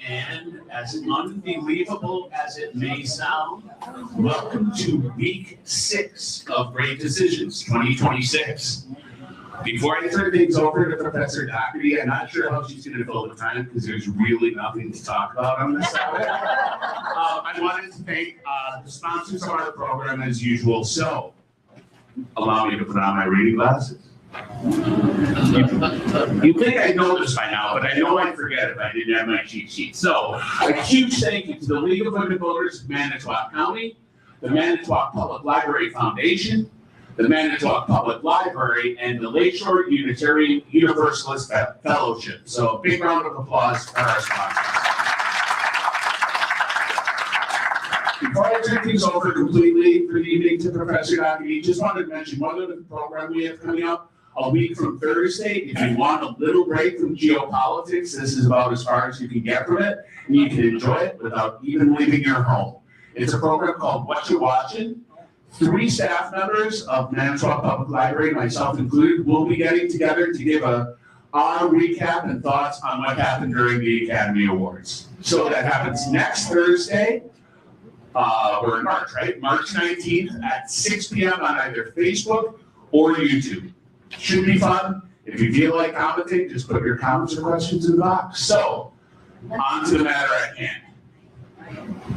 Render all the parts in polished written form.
And as unbelievable as it may sound, welcome to week 6 of Great Decisions 2026. Before I turn things over to Professor Dougherty, I'm not sure how she's going to fill the time because there's really nothing to talk about on this subject. I wanted to thank the sponsors of our program as usual. So, allow me to put on my reading glasses. You think I know this by now, but I know I'd forget if I didn't have my cheat sheet. So, a huge thank you to the League of Women Voters of Manitowoc County, the Manitowoc Public Library Foundation, the Manitowoc Public Library, and the Lakeshore Unitarian Universalist Fellowship. So, a big round of applause for our sponsors. Before I turn things over completely for the evening to Professor Dougherty, just wanted to mention one other program we have coming up a week from Thursday. If you want a little break from geopolitics, this is about as far as you can get from it, and you can enjoy it without even leaving your home. It's a program called What You Watching. 3 staff members of Manitowoc Public Library, myself included, will be getting together to give our recap and thoughts on what happened during the Academy Awards. So that happens next Thursday. We're in March, right? March 19th at 6 p.m. on either Facebook or YouTube. Should be fun. If you feel like commenting, just put your comments or questions in the box. So, on to the matter at hand.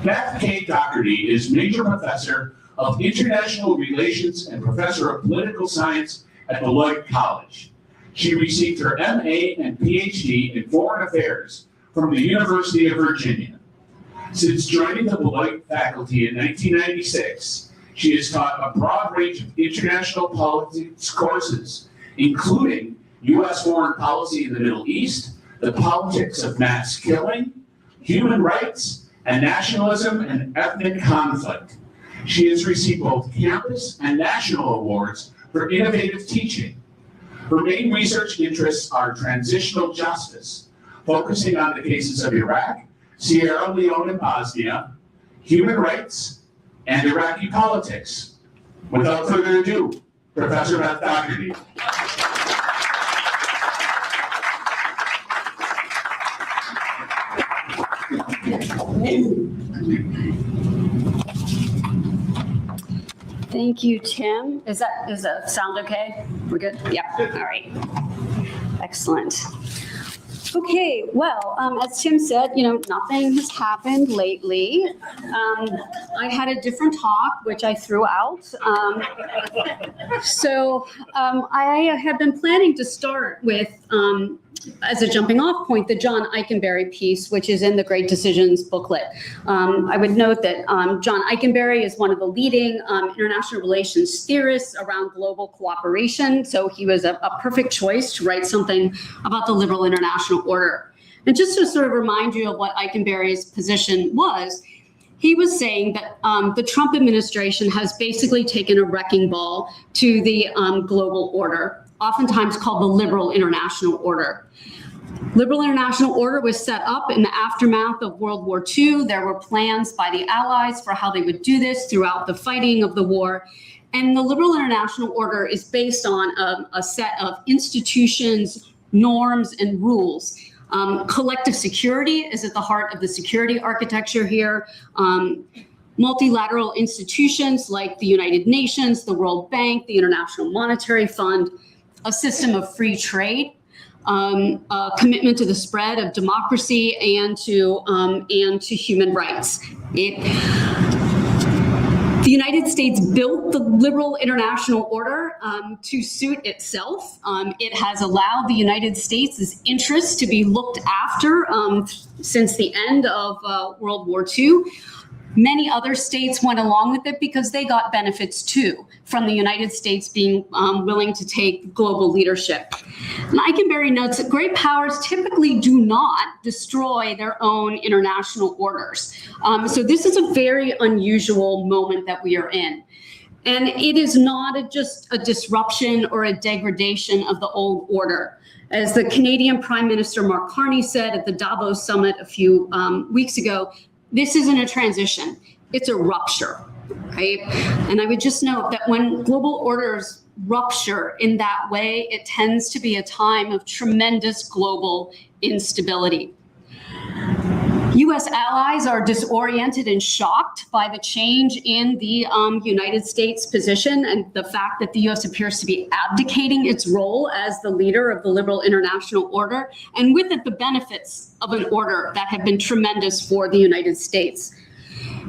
Beth Dougherty is Major Professor of International Relations and Professor of Political Science at Beloit College. She received her MA and PhD in Foreign Affairs from the University of Virginia. Since joining the Beloit faculty in 1996, she has taught a broad range of international politics courses, including U.S. foreign policy in the Middle East, the politics of mass killing, human rights, and nationalism and ethnic conflict. She has received both campus and national awards for innovative teaching. Her main research interests are transitional justice, focusing on the cases of Iraq, Sierra Leone and Bosnia, human rights, and Iraqi politics. Without further ado, Professor Beth Dougherty. Thank you, Tim. Is that sound okay? We're good? Yeah, all right. Excellent. Okay, well, as Tim said, nothing has happened lately. I had a different talk, which I threw out. I had been planning to start with, as a jumping off point, the John Eikenberry piece, which is in the Great Decisions booklet. I would note that John Eikenberry is one of the leading international relations theorists around global cooperation. So he was a perfect choice to write something about the liberal international order. And just to sort of remind you of what Eikenberry's position was, he was saying that the Trump administration has basically taken a wrecking ball to the global order, oftentimes called the liberal international order. Liberal international order was set up in the aftermath of World War II. There were plans by the Allies for how they would do this throughout the fighting of the war. And the liberal international order is based on a set of institutions, norms, and rules. Collective security is at the heart of the security architecture here. Multilateral institutions like the United Nations, the World Bank, the International Monetary Fund, a system of free trade, a commitment to the spread of democracy and to human rights. The United States built the liberal international order to suit itself. It has allowed the United States' interests to be looked after since the end of World War II. Many other states went along with it because they got benefits too from the United States being willing to take global leadership. And Eikenberry notes that great powers typically do not destroy their own international orders. So this is a very unusual moment that we are in. And it is not just a disruption or a degradation of the old order. As the Canadian Prime Minister Mark Carney said at the Davos summit a few weeks ago, this isn't a transition, it's a rupture, right? And I would just note that when global orders rupture in that way, it tends to be a time of tremendous global instability. U.S. allies are disoriented and shocked by the change in the United States position and the fact that the U.S. appears to be abdicating its role as the leader of the liberal international order, and with it the benefits of an order that have been tremendous for the United States.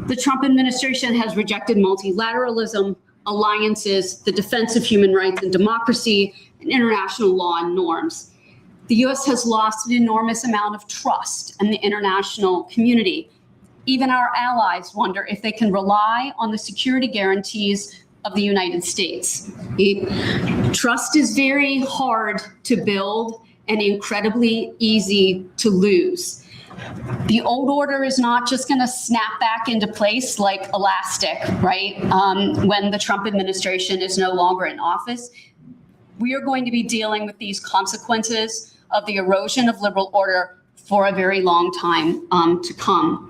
The Trump administration has rejected multilateralism, alliances, the defense of human rights and democracy, and international law and norms. The U.S. has lost an enormous amount of trust in the international community. Even our allies wonder if they can rely on the security guarantees of the United States. Trust is very hard to build and incredibly easy to lose. The old order is not just going to snap back into place like elastic, right? When the Trump administration is no longer in office, we are going to be dealing with these consequences of the erosion of liberal order for a very long time to come.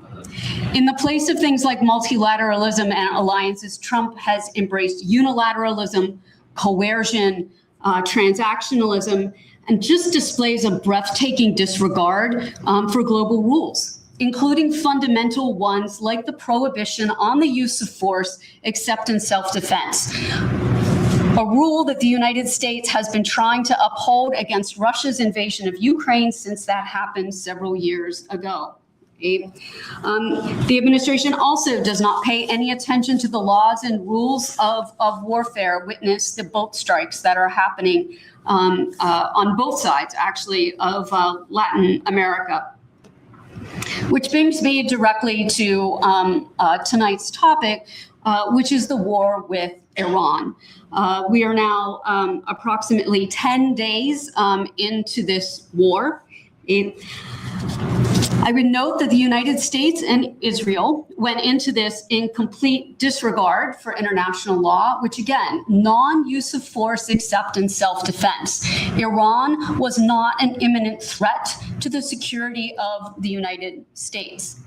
In the place of things like multilateralism and alliances, Trump has embraced unilateralism, coercion, transactionalism, and just displays a breathtaking disregard for global rules, including fundamental ones like the prohibition on the use of force except in self-defense. A rule that the United States has been trying to uphold against Russia's invasion of Ukraine since that happened several years ago. The administration also does not pay any attention to the laws and rules of warfare. Witness the boat strikes that are happening on both sides, actually, of Latin America. Which brings me directly to tonight's topic, which is the war with Iran. We are now approximately 10 days into this war. I would note that the United States and Israel went into this in complete disregard for international law, which again, non-use of force except in self-defense. Iran was not an imminent threat to the security of the United States.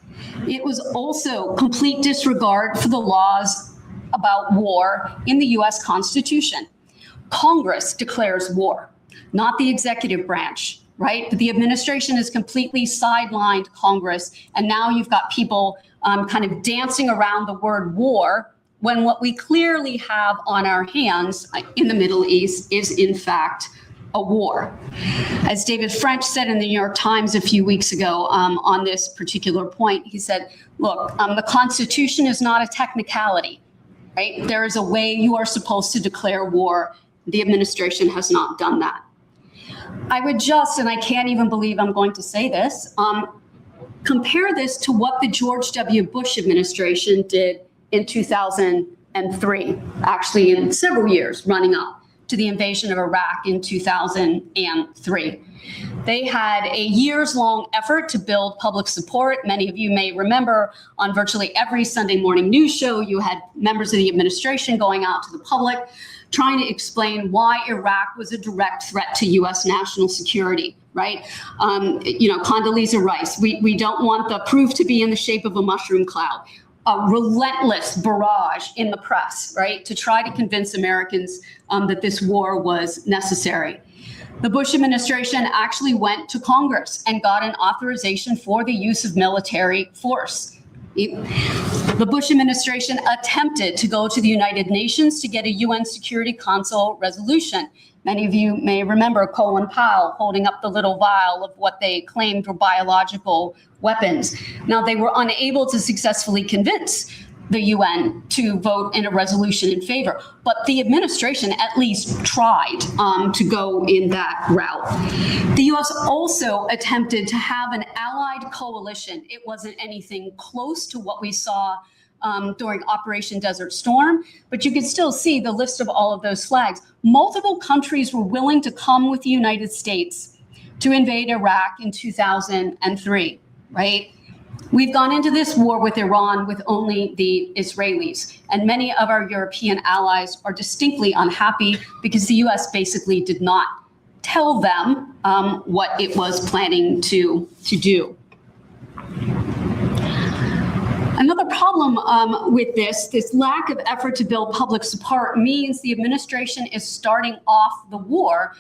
It was also complete disregard for the laws about war in the US Constitution. Congress declares war, not the executive branch. Right? But the administration has completely sidelined Congress. And now you've got people kind of dancing around the word war when what we clearly have on our hands in the Middle East is, in fact, a war. As David French said in the New York Times a few weeks ago on this particular point, he said, look, the Constitution is not a technicality. Right? There is a way you are supposed to declare war. The administration has not done that. I would just, and I can't even believe I'm going to say this, compare this to what the George W. Bush administration did in 2003, actually in several years running up to the invasion of Iraq in 2003. They had a years-long effort to build public support. Many of you may remember on virtually every Sunday morning news show, you had members of the administration going out to the public trying to explain why Iraq was a direct threat to U.S. national security, right? Condoleezza Rice, we don't want the proof to be in the shape of a mushroom cloud. A relentless barrage in the press, right, to try to convince Americans that this war was necessary. The Bush administration actually went to Congress and got an authorization for the use of military force. The Bush administration attempted to go to the United Nations to get a UN Security Council resolution. Many of you may remember Colin Powell holding up the little vial of what they claimed were biological weapons. Now, they were unable to successfully convince the UN to vote in a resolution in favor, but the administration at least tried to go in that route. The US also attempted to have an allied coalition. It wasn't anything close to what we saw during Operation Desert Storm, but you could still see the list of all of those flags. Multiple countries were willing to come with the United States to invade Iraq in 2003, right? We've gone into this war with Iran with only the Israelis, and many of our European allies are distinctly unhappy because the US basically did not tell them what it was planning to do. Another problem with this lack of effort to build public support means the administration is starting off the war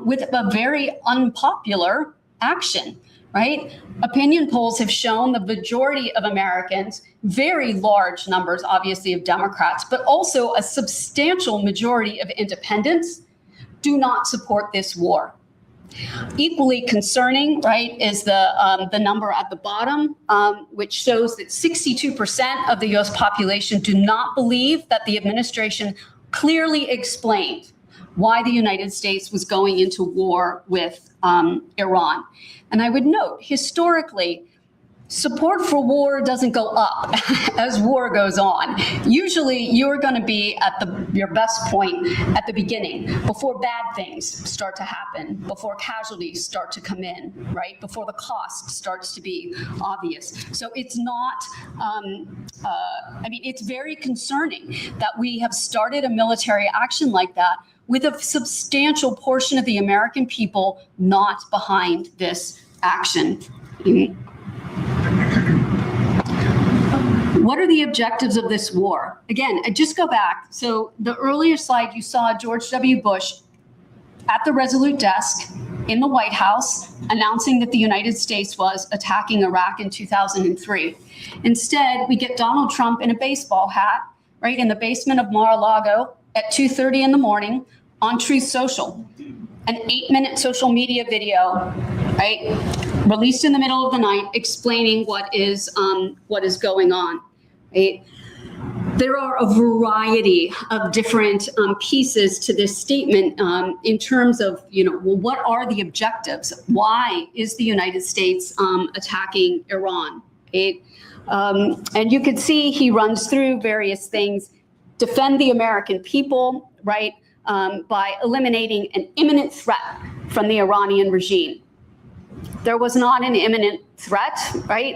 with a very unpopular action. right? Opinion polls have shown the majority of Americans, very large numbers, obviously, of Democrats, but also a substantial majority of independents do not support this war. Equally concerning, right, is the number at the bottom, which shows that 62% of the U.S. population do not believe that the administration clearly explained why the United States was going into war with Iran. And I would note, historically, support for war doesn't go up as war goes on. Usually you're going to be at your best point at the beginning, before bad things start to happen, before casualties start to come in, right? Before the cost starts to be obvious. So it's not, it's very concerning that we have started a military action like that with a substantial portion of the American people not behind this action. What are the objectives of this war? Again, I just go back. So the earlier slide, you saw George W. Bush at the Resolute desk in the White House announcing that the United States was attacking Iraq in 2003. Instead, we get Donald Trump in a baseball hat, right, in the basement of Mar-a-Lago at 2:30 in the morning on Truth Social, an 8-minute social media video, right, released in the middle of the night, explaining what is going on. Right? There are a variety of different pieces to this statement in terms of, what are the objectives? Why is the United States attacking Iran? Right? And you can see he runs through various things. Defend the American people, right, by eliminating an imminent threat from the Iranian regime. There was not an imminent threat, right?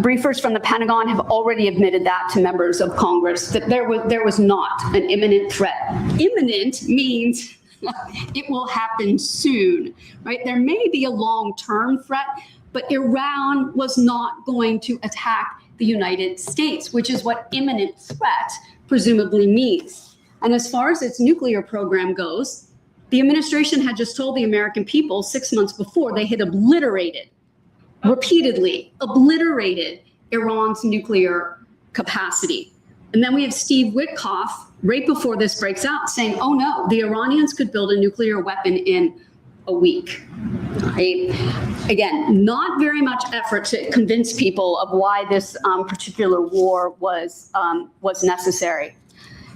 Briefers from the Pentagon have already admitted that to members of Congress, that there was not an imminent threat. Imminent means it will happen soon, right? There may be a long-term threat, but Iran was not going to attack the United States, which is what imminent threat presumably means. And as far as its nuclear program goes, the administration had just told the American people 6 months before they had repeatedly obliterated Iran's nuclear capacity. And then we have Steve Witkoff, right before this breaks out, saying, oh no, the Iranians could build a nuclear weapon in a week. Right? Again, not very much effort to convince people of why this particular war was necessary.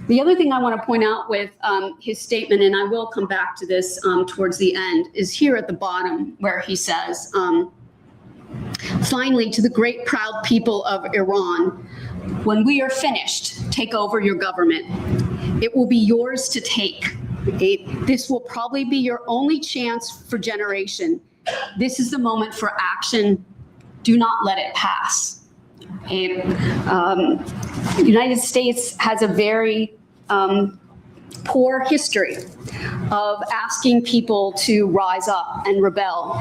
The other thing I want to point out with his statement, and I will come back to this towards the end, is here at the bottom where he says, finally, to the great proud people of Iran, when we are finished, take over your government. It will be yours to take. This will probably be your only chance for generation. This is the moment for action. Do not let it pass. The United States has a very poor history of asking people to rise up and rebel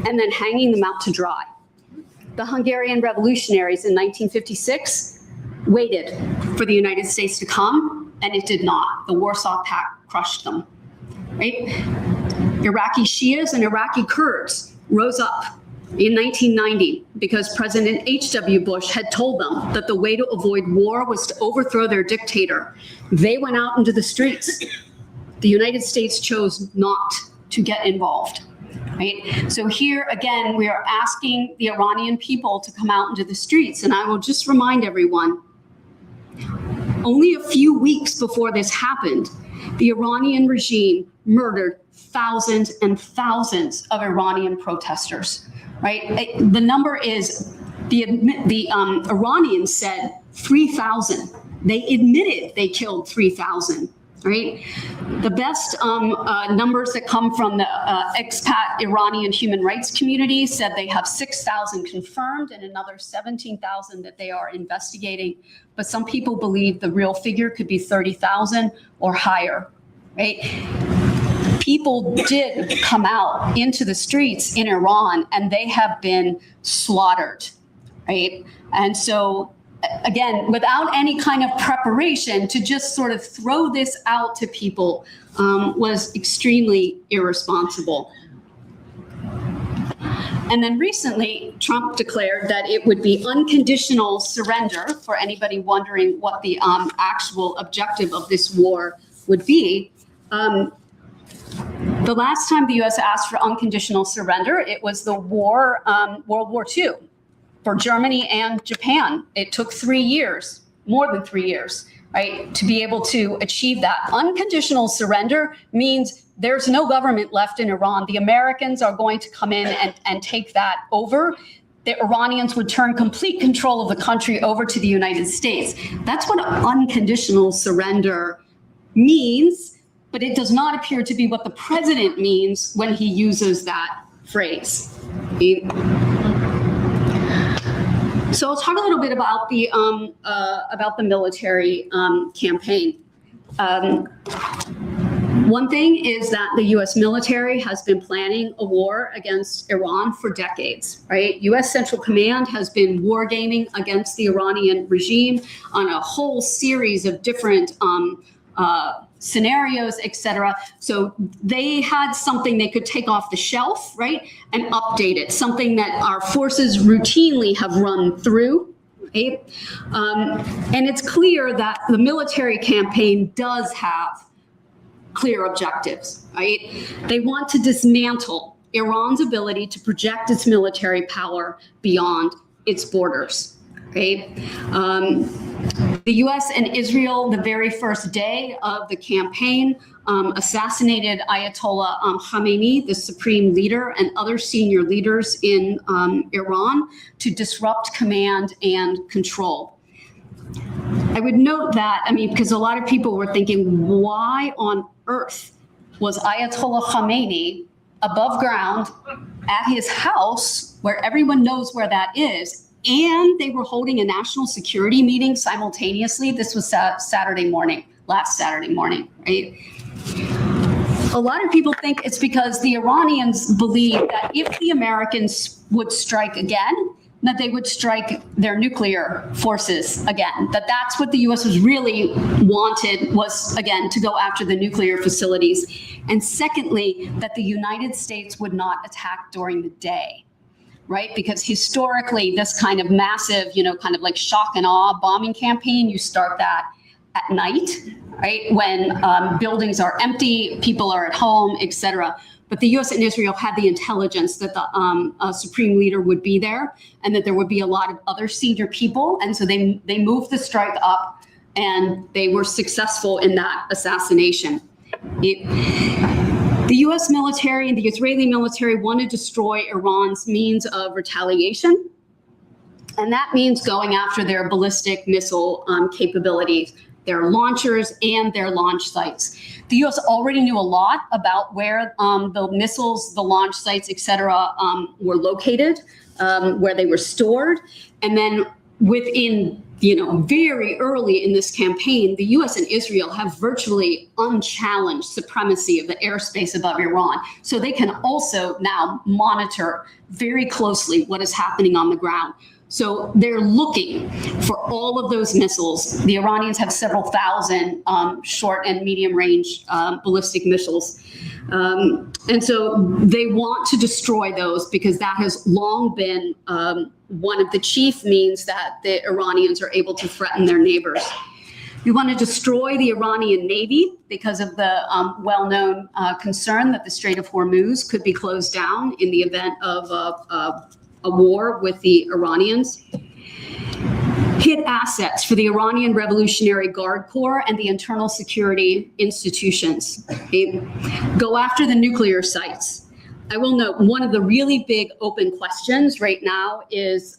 and then hanging them out to dry. The Hungarian revolutionaries in 1956 waited for the United States to come, and it did not. The Warsaw Pact crushed them. Right? Iraqi Shias and Iraqi Kurds rose up in 1990 because President H.W. Bush had told them that the way to avoid war was to overthrow their dictator. They went out into the streets. The United States chose not to get involved. Right? So here again, we are asking the Iranian people to come out into the streets. And I will just remind everyone, only a few weeks before this happened, the Iranian regime murdered thousands and thousands of Iranian protesters. Right? The number is, the Iranians said 3,000. They admitted they killed 3,000. Right? The best numbers that come from the expat Iranian human rights community said they have 6,000 confirmed and another 17,000 that they are investigating. But some people believe the real figure could be 30,000 or higher. Right? People did come out into the streets in Iran and they have been slaughtered. Right? And so again, without any kind of preparation, to just sort of throw this out to people was extremely irresponsible. And then recently, Trump declared that it would be unconditional surrender, for anybody wondering what the actual objective of this war would be. The last time the U.S. asked for unconditional surrender, it was the war, World War II, for Germany and Japan. It took 3 years, more than 3 years, right, to be able to achieve that. Unconditional surrender means there's no government left in Iran. The Americans are going to come in and take that over. The Iranians would turn complete control of the country over to the United States. That's what unconditional surrender means, but it does not appear to be what the president means when he uses that phrase. So I'll talk a little bit about the military campaign. One thing is that the U.S. military has been planning a war against Iran for decades, right? U.S. Central Command has been wargaming against the Iranian regime on a whole series of different scenarios, et cetera. So they had something they could take off the shelf, right, and update it, something that our forces routinely have run through. Right? And it's clear that the military campaign does have clear objectives, right? They want to dismantle Iran's ability to project its military power beyond its borders, right? The U.S. and Israel, the very first day of the campaign, assassinated Ayatollah Khamenei, the supreme leader, and other senior leaders in Iran to disrupt command and control. I would note that, because a lot of people were thinking, why on earth was Ayatollah Khamenei above ground at his house, where everyone knows where that is, and they were holding a national security meeting simultaneously? This was last Saturday morning, right? A lot of people think it's because the Iranians believe that if the Americans would strike again, that they would strike their nuclear forces again, that's what the U.S. was really wanted, was, again, to go after the nuclear facilities. And secondly, that the United States would not attack during the day, right? Because historically, this kind of massive, kind of like shock and awe bombing campaign, you start that at night, right? When buildings are empty, people are at home, et cetera. But the U.S. and Israel had the intelligence that the supreme leader would be there and that there would be a lot of other senior people. And so they moved the strike up and they were successful in that assassination. The U.S. military and the Israeli military want to destroy Iran's means of retaliation. And that means going after their ballistic missile capabilities, their launchers and their launch sites. The U.S. already knew a lot about where the missiles, the launch sites, et cetera, were located, where they were stored. And then within, very early in this campaign, the U.S. and Israel have virtually unchallenged supremacy of the airspace above Iran. So they can also now monitor very closely what is happening on the ground. So they're looking for all of those missiles. The Iranians have several thousand short and medium range ballistic missiles. And so they want to destroy those because that has long been one of the chief means that the Iranians are able to threaten their neighbors. We want to destroy the Iranian Navy because of the well-known concern that the Strait of Hormuz could be closed down in the event of a war with the Iranians. Hit assets for the Iranian Revolutionary Guard Corps and the internal security institutions. Okay? Go after the nuclear sites. I will note one of the really big open questions right now is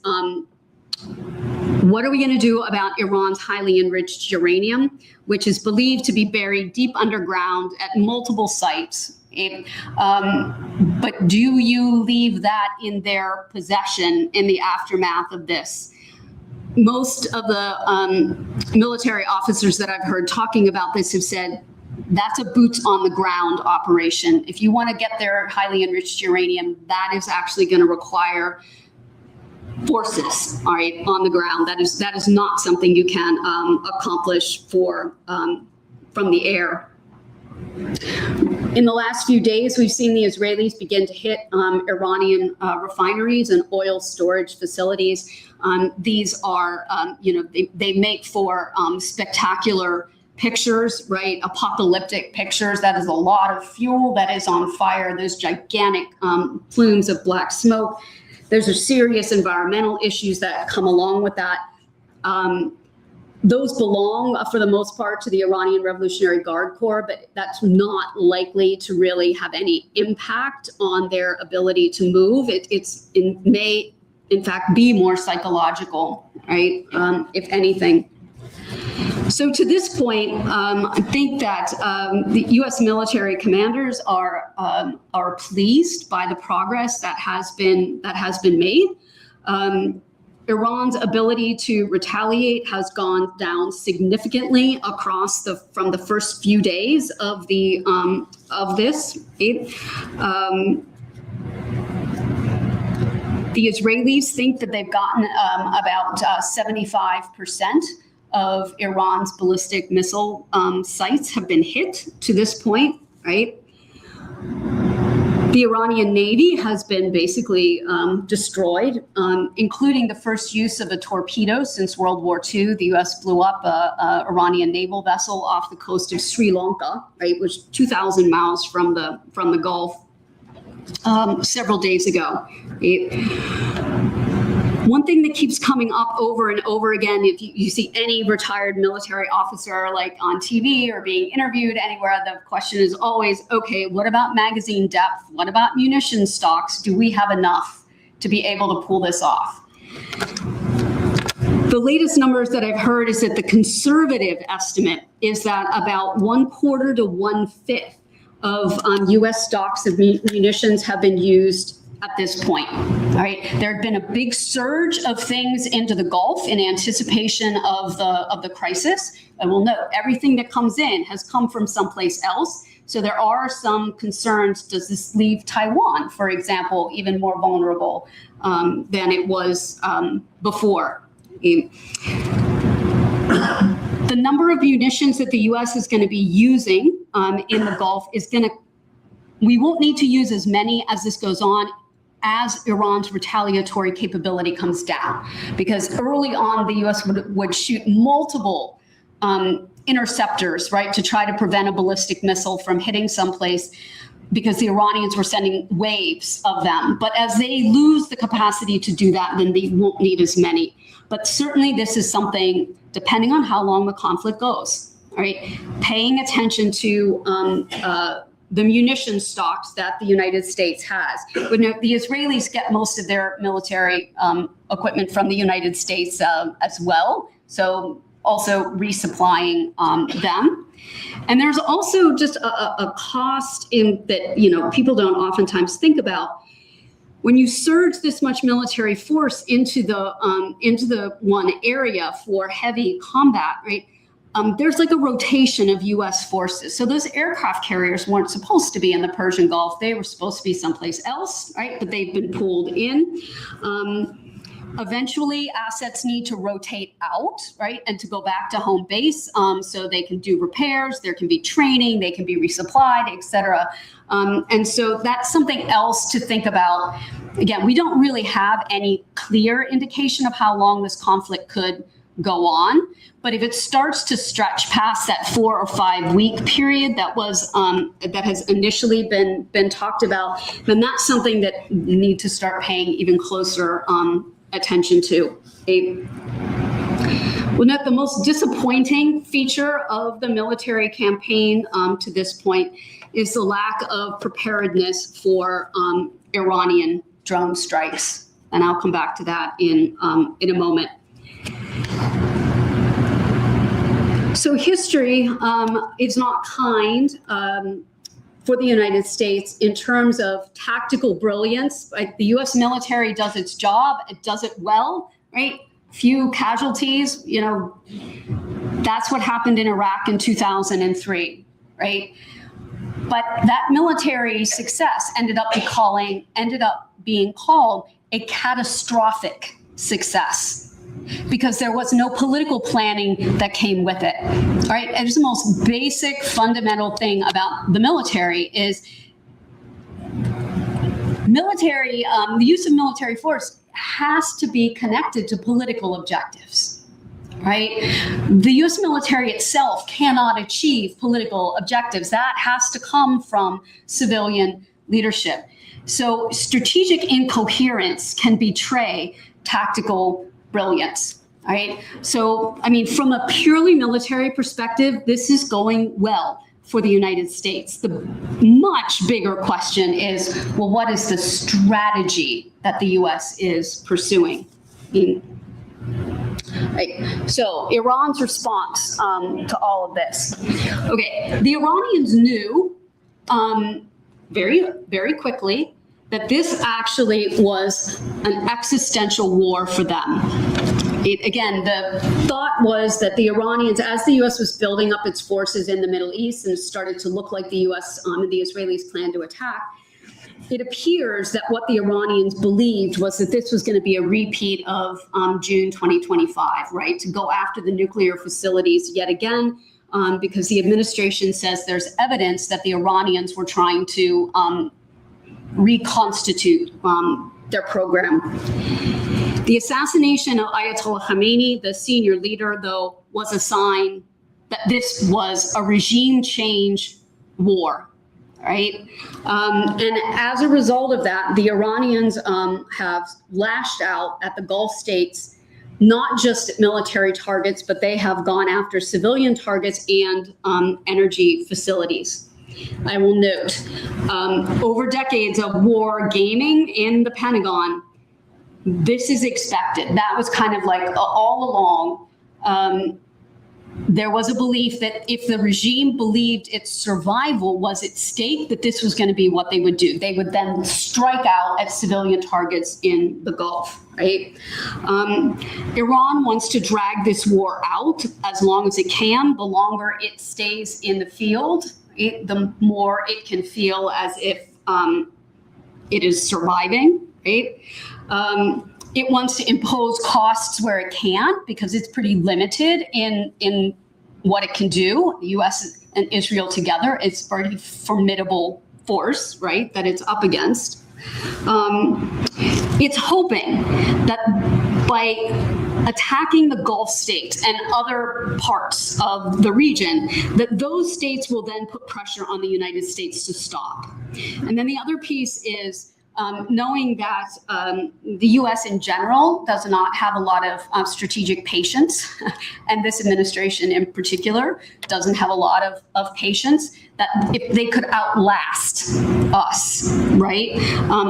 what are we going to do about Iran's highly enriched uranium, which is believed to be buried deep underground at multiple sites? But do you leave that in their possession in the aftermath of this? Most of the military officers that I've heard talking about this have said that's a boots on the ground operation. If you want to get their highly enriched uranium, that is actually going to require forces, all right, on the ground. That is not something you can accomplish from the air. In the last few days, we've seen the Israelis begin to hit Iranian refineries and oil storage facilities. These are, they make for spectacular pictures, right? Apocalyptic pictures. That is a lot of fuel that is on fire. Those gigantic plumes of black smoke. Those are serious environmental issues that come along with that. Those belong, for the most part, to the Iranian Revolutionary Guard Corps, but that's not likely to really have any impact on their ability to move. It may, in fact, be more psychological, right, if anything. So to this point, I think that the U.S. military commanders are pleased by the progress that has been made. Iran's ability to retaliate has gone down significantly from the first few days of this. The Israelis think that they've gotten about 75% of Iran's ballistic missile sites have been hit to this point, right? The Iranian Navy has been basically destroyed, including the first use of a torpedo since World War II. The U.S. blew up an Iranian naval vessel off the coast of Sri Lanka, right, which is 2,000 miles from the Gulf, several days ago. One thing that keeps coming up over and over again, if you see any retired military officer like on TV or being interviewed anywhere, the question is always, okay, what about magazine depth? What about munition stocks? Do we have enough to be able to pull this off? The latest numbers that I've heard is that the conservative estimate is that about 1/4 to 1/5 of U.S. stocks of munitions have been used at this point. All right, there had been a big surge of things into the Gulf in anticipation of the crisis. And we'll note everything that comes in has come from someplace else. So there are some concerns. Does this leave Taiwan, for example, even more vulnerable than it was before? The number of munitions that the U.S. is going to be using in the Gulf we won't need to use as many as this goes on, as Iran's retaliatory capability comes down. Because early on, the U.S. would shoot multiple interceptors, right, to try to prevent a ballistic missile from hitting someplace, because the Iranians were sending waves of them. But as they lose the capacity to do that, then they won't need as many. But certainly this is something, depending on how long the conflict goes, all right, paying attention to the munition stocks that the United States has. But no, the Israelis get most of their military equipment from the United States as well. So also resupplying them. And there's also just a cost in that, people don't oftentimes think about. When you surge this much military force into the one area for heavy combat, right? There's like a rotation of U.S. forces. So those aircraft carriers weren't supposed to be in the Persian Gulf. They were supposed to be someplace else, right? But they've been pulled in. Eventually, assets need to rotate out, right? And to go back to home base so they can do repairs, there can be training, they can be resupplied, et cetera. And so that's something else to think about. Again, we don't really have any clear indication of how long this conflict could go on. But if it starts to stretch past that 4 or 5 week period that has initially been talked about, then that's something that we need to start paying even closer attention to. Well, note the most disappointing feature of the military campaign to this point is the lack of preparedness for Iranian drone strikes, and I'll come back to that in a moment. So history is not kind for the United States in terms of tactical brilliance. Like the U.S. military does its job, it does it well, right? Few casualties, that's what happened in Iraq in 2003, right? But that military success ended up being called a catastrophic success, because there was no political planning that came with it. All right, and it's the most basic fundamental thing about the military is the use of military force has to be connected to political objectives, right? The U.S. military itself cannot achieve political objectives. That has to come from civilian leadership. So strategic incoherence can betray tactical brilliance, right? So, I mean, from a purely military perspective, this is going well for the United States. The much bigger question is, well, what is the strategy that the U.S. is pursuing? Right. So Iran's response to all of this. Okay, the Iranians knew very, very quickly that this actually was an existential war for them. Again, the thought was that the Iranians, as the U.S. was building up its forces in the Middle East and it started to look like the U.S. And the Israelis planned to attack, it appears that what the Iranians believed was that this was going to be a repeat of June 2025, right? To go after the nuclear facilities yet again, because the administration says there's evidence that the Iranians were trying to reconstitute their program. The assassination of Ayatollah Khamenei, the senior leader, though, was a sign that this was a regime change war, right? And as a result of that, the Iranians have lashed out at the Gulf states, not just at military targets, but they have gone after civilian targets and energy facilities. I will note, over decades of war gaming in the Pentagon, this is expected. That was kind of like all along. There was a belief that if the regime believed its survival was at stake, that this was going to be what they would do. They would then strike out at civilian targets in the Gulf, right? Iran wants to drag this war out as long as it can. The longer it stays in the field, the more it can feel as if it is surviving, right? It wants to impose costs where it can because it's pretty limited in what it can do. The U.S. and Israel together, it's a very formidable force, right, that it's up against. It's hoping that by attacking the Gulf states and other parts of the region, that those states will then put pressure on the United States to stop. And then the other piece is knowing that the U.S. in general does not have a lot of strategic patience, and this administration in particular doesn't have a lot of patience, that if they could outlast us, right?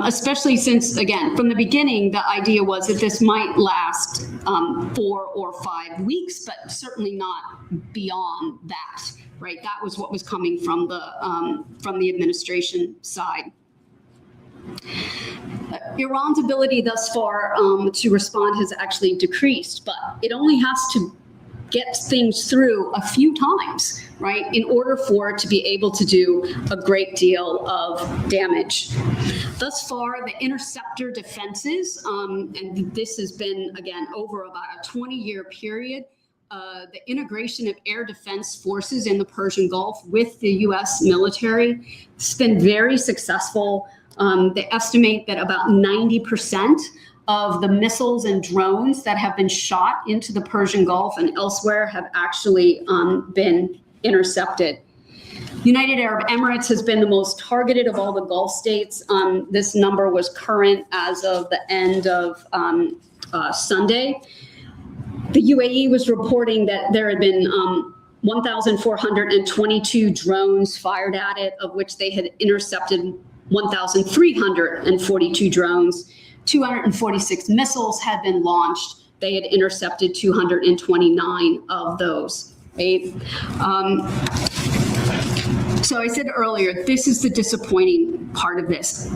Especially since, again, from the beginning, the idea was that this might last 4 or 5 weeks, but certainly not beyond that, right? That was what was coming from the administration side. Iran's ability thus far to respond has actually decreased, but it only has to get things through a few times, right, in order for it to be able to do a great deal of damage. Thus far, the interceptor defenses, and this has been, again, over about a 20-year period, the integration of air defense forces in the Persian Gulf with the U.S. military, it's been very successful. They estimate that about 90% of the missiles and drones that have been shot into the Persian Gulf and elsewhere have actually been intercepted. United Arab Emirates has been the most targeted of all the Gulf states. This number was current as of the end of Sunday. The UAE was reporting that there had been 1,422 drones fired at it, of which they had intercepted 1,342 drones. 246 missiles had been launched. They had intercepted 229 of those, right? So I said earlier, this is the disappointing part of this.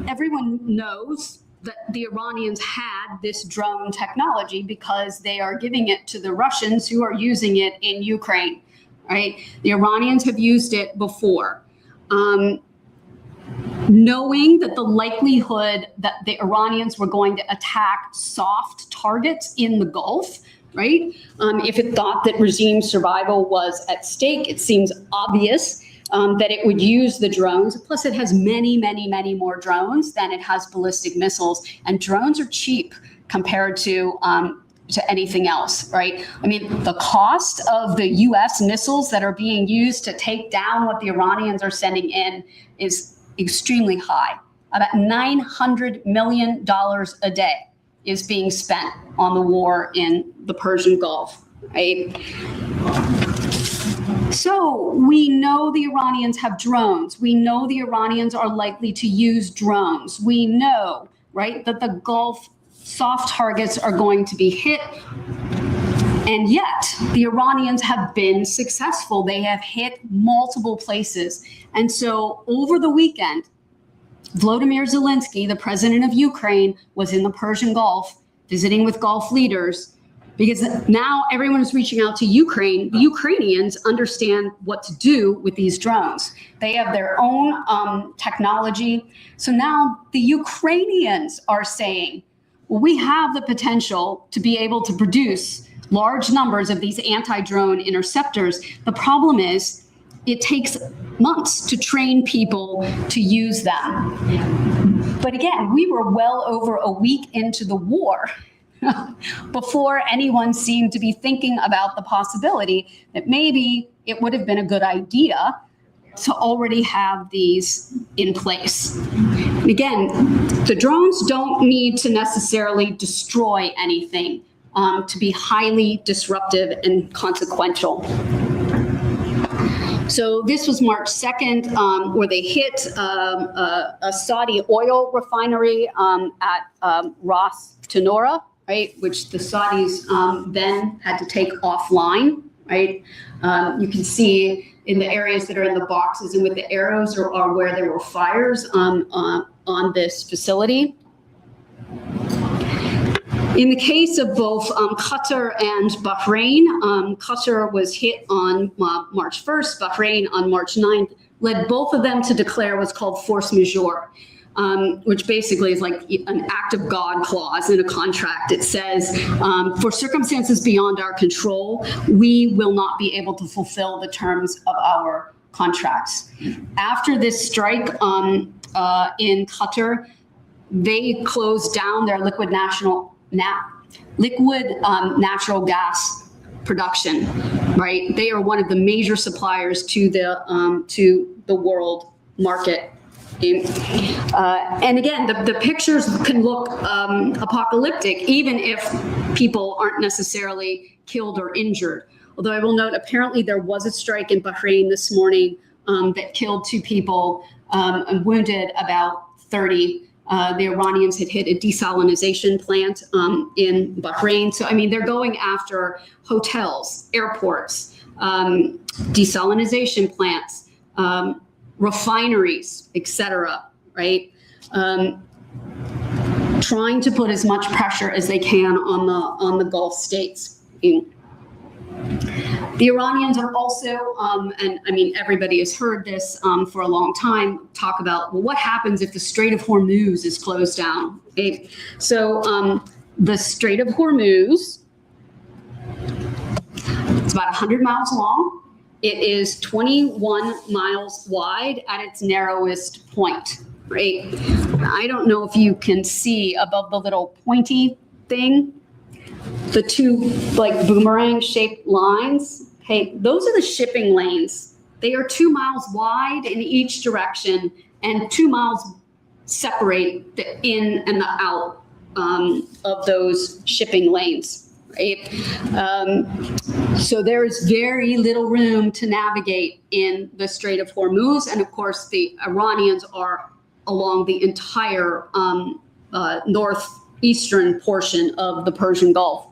Everyone knows that the Iranians had this drone technology because they are giving it to the Russians who are using it in Ukraine, right? The Iranians have used it before. knowing that the likelihood that the Iranians were going to attack soft targets in the Gulf, right? If it thought that regime survival was at stake, it seems obvious that it would use the drones. Plus, it has many, many, many more drones than it has ballistic missiles, and drones are cheap compared to anything else, right? I mean, the cost of the U.S. missiles that are being used to take down what the Iranians are sending in is extremely high. About $900 million a day is being spent on the war in the Persian Gulf, right? So we know the Iranians have drones. We know the Iranians are likely to use drones. We know, right, that the Gulf soft targets are going to be hit. And yet, the Iranians have been successful. They have hit multiple places. And so over the weekend, Volodymyr Zelensky, the president of Ukraine, was in the Persian Gulf visiting with Gulf leaders, because now everyone is reaching out to Ukraine. The Ukrainians understand what to do with these drones. They have their own technology. So now the Ukrainians are saying, well, we have the potential to be able to produce large numbers of these anti-drone interceptors. The problem is it takes months to train people to use them. But again, we were well over a week into the war before anyone seemed to be thinking about the possibility that maybe it would have been a good idea to already have these in place. And again, the drones don't need to necessarily destroy anything to be highly disruptive and consequential. So this was March 2nd, where they hit a Saudi oil refinery at Ras Tanura, right, which the Saudis then had to take offline, right? You can see in the areas that are in the boxes and with the arrows are where there were fires on this facility. In the case of both Qatar and Bahrain, Qatar was hit on March 1st, Bahrain on March 9th, led both of them to declare what's called force majeure, which basically is like an act of God clause in a contract. It says, for circumstances beyond our control, we will not be able to fulfill the terms of our contracts. After this strike in Qatar, they closed down their liquid natural gas production, right? They are one of the major suppliers to the world market. And again, the pictures can look apocalyptic, even if people aren't necessarily killed or injured. Although I will note, apparently there was a strike in Bahrain this morning that killed 2 people and wounded about 30. The Iranians had hit a desalinization plant in Bahrain. So, I mean, they're going after hotels, airports, desalinization plants, refineries, etc., right? Trying to put as much pressure as they can on the Gulf states. The Iranians are also, and I mean, everybody has heard this for a long time, talk about, well, what happens if the Strait of Hormuz is closed down? Okay? So the Strait of Hormuz, it's about 100 miles long. It is 21 miles wide at its narrowest point, right? I don't know if you can see above the little pointy thing, the 2 like boomerang shaped lines. Okay, those are the shipping lanes. They are 2 miles wide in each direction, and 2 miles separate the in and the out of those shipping lanes. Right? So there is very little room to navigate in the Strait of Hormuz. And of course, the Iranians are along the entire northeastern portion of the Persian Gulf.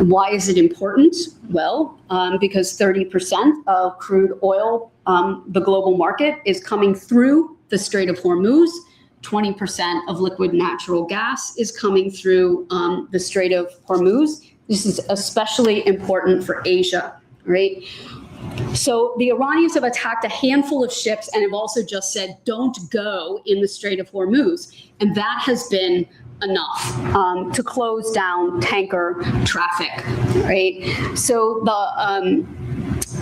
Why is it important? Well, because 30% of crude oil, the global market, is coming through the Strait of Hormuz. 20% of liquid natural gas is coming through the Strait of Hormuz. This is especially important for Asia, right? So the Iranians have attacked a handful of ships and have also just said, don't go in the Strait of Hormuz. And that has been enough to close down tanker traffic, right? So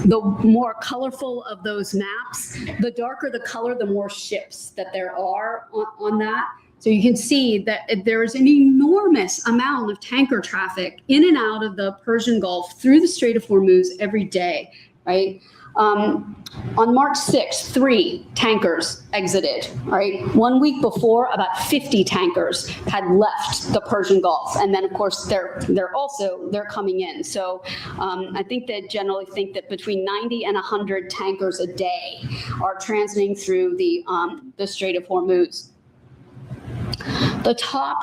the more colorful of those maps, the darker the color, the more ships that there are on that. So you can see that there is an enormous amount of tanker traffic in and out of the Persian Gulf through the Strait of Hormuz every day, right? On March 6th, 3 tankers exited, right? 1 week before, about 50 tankers had left the Persian Gulf. And then, of course, they're coming in. So I think they generally think that between 90 and 100 tankers a day are transiting through the Strait of Hormuz. The top,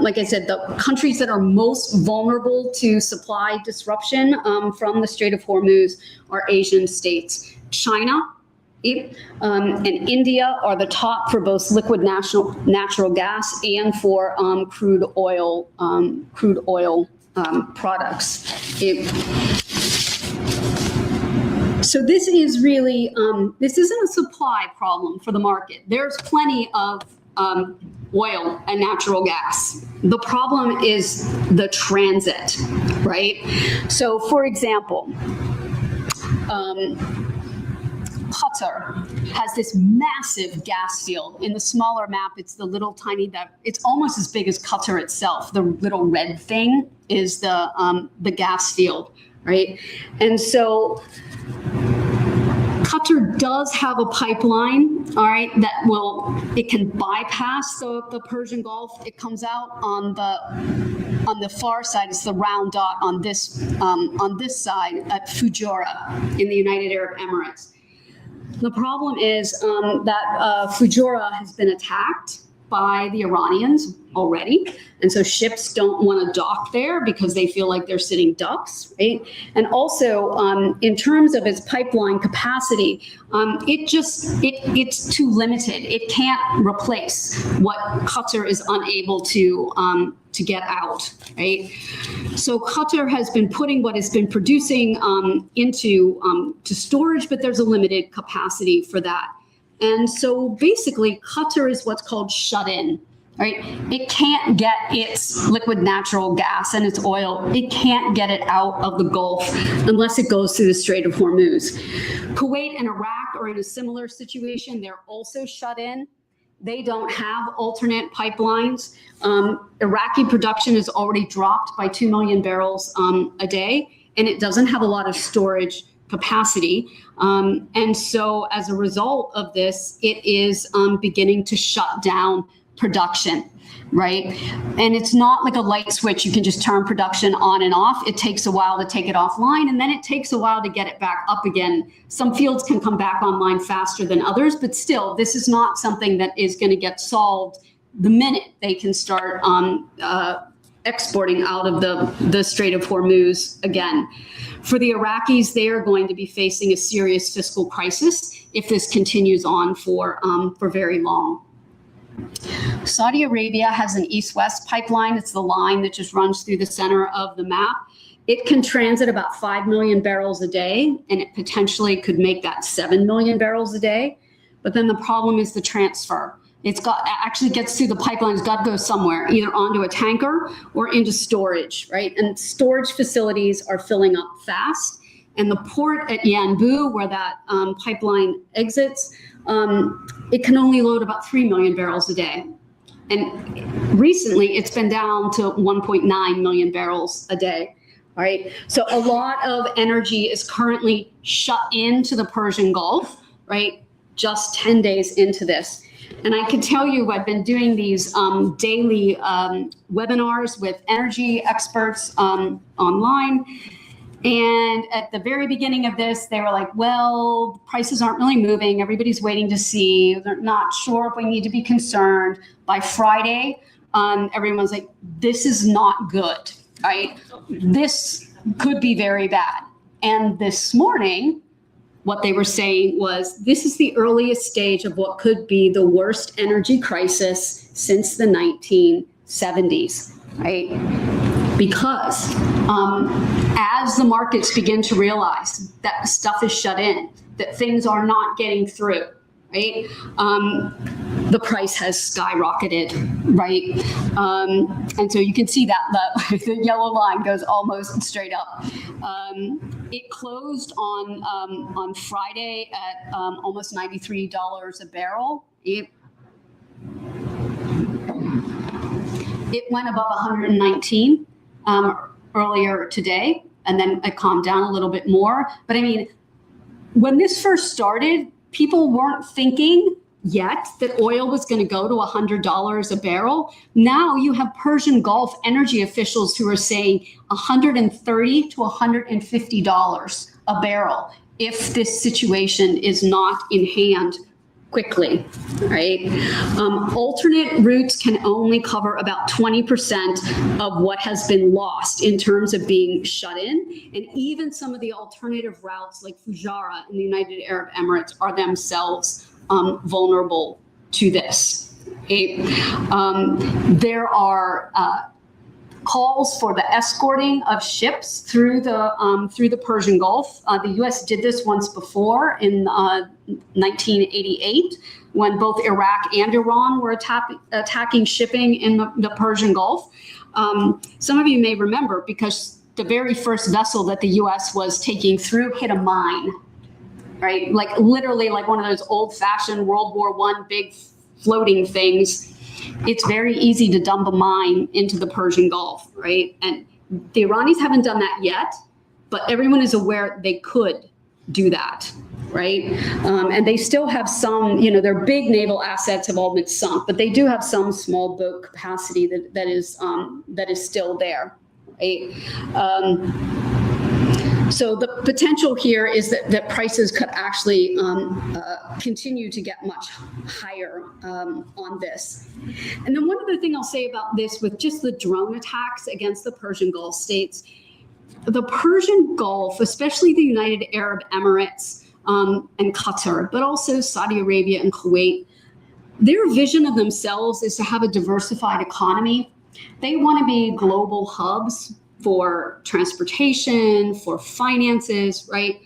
like I said, the countries that are most vulnerable to supply disruption from the Strait of Hormuz are Asian states. China and India are the top for both liquid natural gas and for crude oil products. So this is really, this isn't a supply problem for the market. There's plenty of oil and natural gas. The problem is the transit, right? So for example, Qatar has this massive gas field. In the smaller map, it's the little tiny, it's almost as big as Qatar itself. The little red thing is the gas field, right? And so Qatar does have a pipeline, all right, it can bypass the Persian Gulf. It comes out on the far side. It's the round dot on this side at Fujairah in the United Arab Emirates. The problem is that Fujairah has been attacked by the Iranians already. And so ships don't want to dock there because they feel like they're sitting ducks, right? And also, in terms of its pipeline capacity, it's too limited. It can't replace what Qatar is unable to get out, right? So Qatar has been putting what it's been producing into to storage, but there's a limited capacity for that. And so basically, Qatar is what's called shut in, right? It can't get its liquid natural gas and its oil, it can't get it out of the Gulf unless it goes through the Strait of Hormuz. Kuwait and Iraq are in a similar situation. They're also shut in. They don't have alternate pipelines. Iraqi production has already dropped by 2 million barrels a day, and it doesn't have a lot of storage capacity. And so as a result of this, it is beginning to shut down production, right? And it's not like a light switch. You can just turn production on and off. It takes a while to take it offline, and then it takes a while to get it back up again. Some fields can come back online faster than others, but still, this is not something that is going to get solved the minute they can start exporting out of the Strait of Hormuz again. For the Iraqis, they are going to be facing a serious fiscal crisis if this continues on for very long. Saudi Arabia has an east-west pipeline. It's the line that just runs through the center of the map. It can transit about 5 million barrels a day, and it potentially could make that 7 million barrels a day. But then the problem is the transfer. Actually gets through the pipeline, it's got to go somewhere, either onto a tanker or into storage, right? And storage facilities are filling up fast. And the port at Yanbu, where that pipeline exits, it can only load about 3 million barrels a day. And recently, it's been down to 1.9 million barrels a day, right? So a lot of energy is currently shut into the Persian Gulf, right? Just 10 days into this. And I can tell you, I've been doing these daily webinars with energy experts online. And at the very beginning of this, they were like, well, prices aren't really moving. Everybody's waiting to see. They're not sure if we need to be concerned. By Friday, everyone's like, this is not good, right? This could be very bad. And this morning, what they were saying was, this is the earliest stage of what could be the worst energy crisis since the 1970s, right? Because as as the markets begin to realize that stuff is shut in, that things are not getting through, right? The price has skyrocketed, right? And so you can see that the yellow line goes almost straight up. It closed on Friday at almost $93 a barrel. It went above 119 earlier today, and then it calmed down a little bit more. But I mean, when this first started, people weren't thinking yet that oil was going to go to $100 a barrel. Now you have Persian Gulf energy officials who are saying $130 to $150 a barrel if this situation is not in hand quickly, right? Alternate routes can only cover about 20% of what has been lost in terms of being shut in. And even some of the alternative routes like Fujairah in the United Arab Emirates are themselves vulnerable to this. There are calls for the escorting of ships through the Persian Gulf. The U.S. did this once before in 1988 when both Iraq and Iran were attacking shipping in the Persian Gulf. Some of you may remember because the very first vessel that the U.S. was taking through hit a mine, right? Like literally like one of those old-fashioned World War I big floating things. It's very easy to dump a mine into the Persian Gulf, right? And the Iranis haven't done that yet, but everyone is aware they could do that, right? And they still have some, their big naval assets have all been sunk, but they do have some small boat capacity that is still there, right? So the potential here is that prices could actually continue to get much higher on this. And then one other thing I'll say about this with just the drone attacks against the Persian Gulf states, the Persian Gulf, especially the United Arab Emirates and Qatar, but also Saudi Arabia and Kuwait, their vision of themselves is to have a diversified economy. They want to be global hubs for transportation, for finances, right?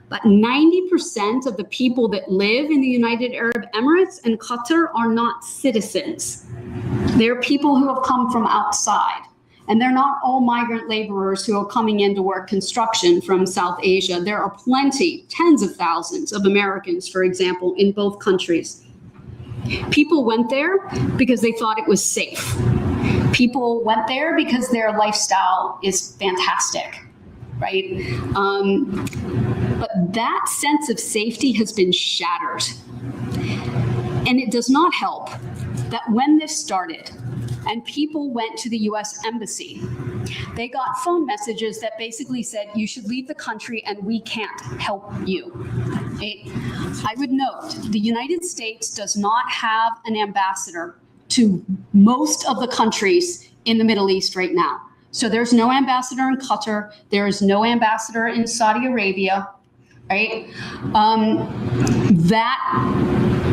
But 90% of the people that live in the United Arab Emirates and Qatar are not citizens. They're people who have come from outside. And they're not all migrant laborers who are coming in to work construction from South Asia. There are plenty, tens of thousands of Americans, for example, in both countries. People went there because they thought it was safe. People went there because their lifestyle is fantastic, right? But that sense of safety has been shattered. And it does not help that when this started and people went to the US Embassy, they got phone messages that basically said, you should leave the country and we can't help you. I would note, the United States does not have an ambassador to most of the countries in the Middle East right now. So there's no ambassador in Qatar. There is no ambassador in Saudi Arabia, right? That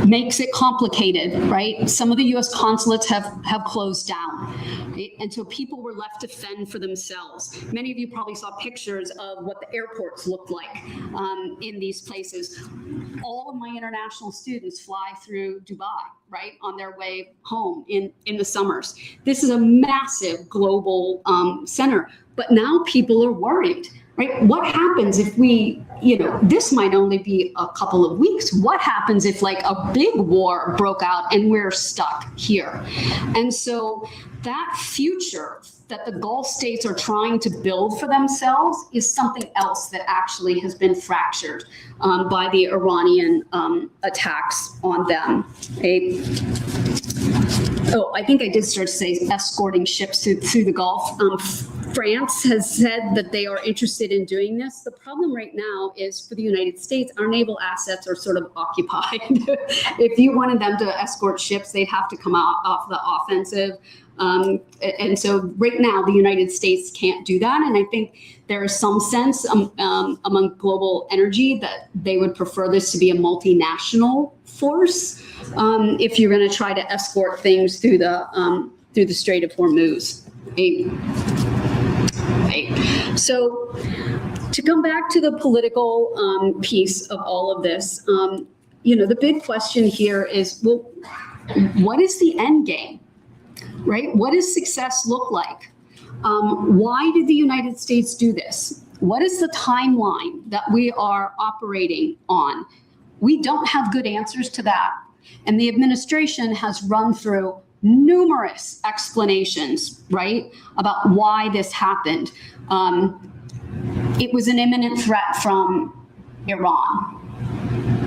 makes it complicated, right? Some of the US consulates have closed down, right? And so people were left to fend for themselves. Many of you probably saw pictures of what the airports looked like in these places. All of my international students fly through Dubai, right, on their way home in the summers. This is a massive global center, but now people are worried, right? What happens if we, this might only be a couple of weeks. What happens if like a big war broke out and we're stuck here? And so that future that the Gulf states are trying to build for themselves is something else that actually has been fractured by the Iranian attacks on them. I think I did start to say escorting ships through the Gulf. France has said that they are interested in doing this. The problem right now is for the United States, our naval assets are sort of occupied. If you wanted them to escort ships, they'd have to come out off the offensive. And so right now, the United States can't do that. And I think there is some sense among global energy that they would prefer this to be a multinational force if you're going to try to escort things through the Strait of Hormuz. Right? So to come back to the political piece of all of this, the big question here is, well, what is the end game, right? What does success look like? Why did the United States do this? What is the timeline that we are operating on? We don't have good answers to that. And the administration has run through numerous explanations, right, about why this happened. It was an imminent threat from Iran.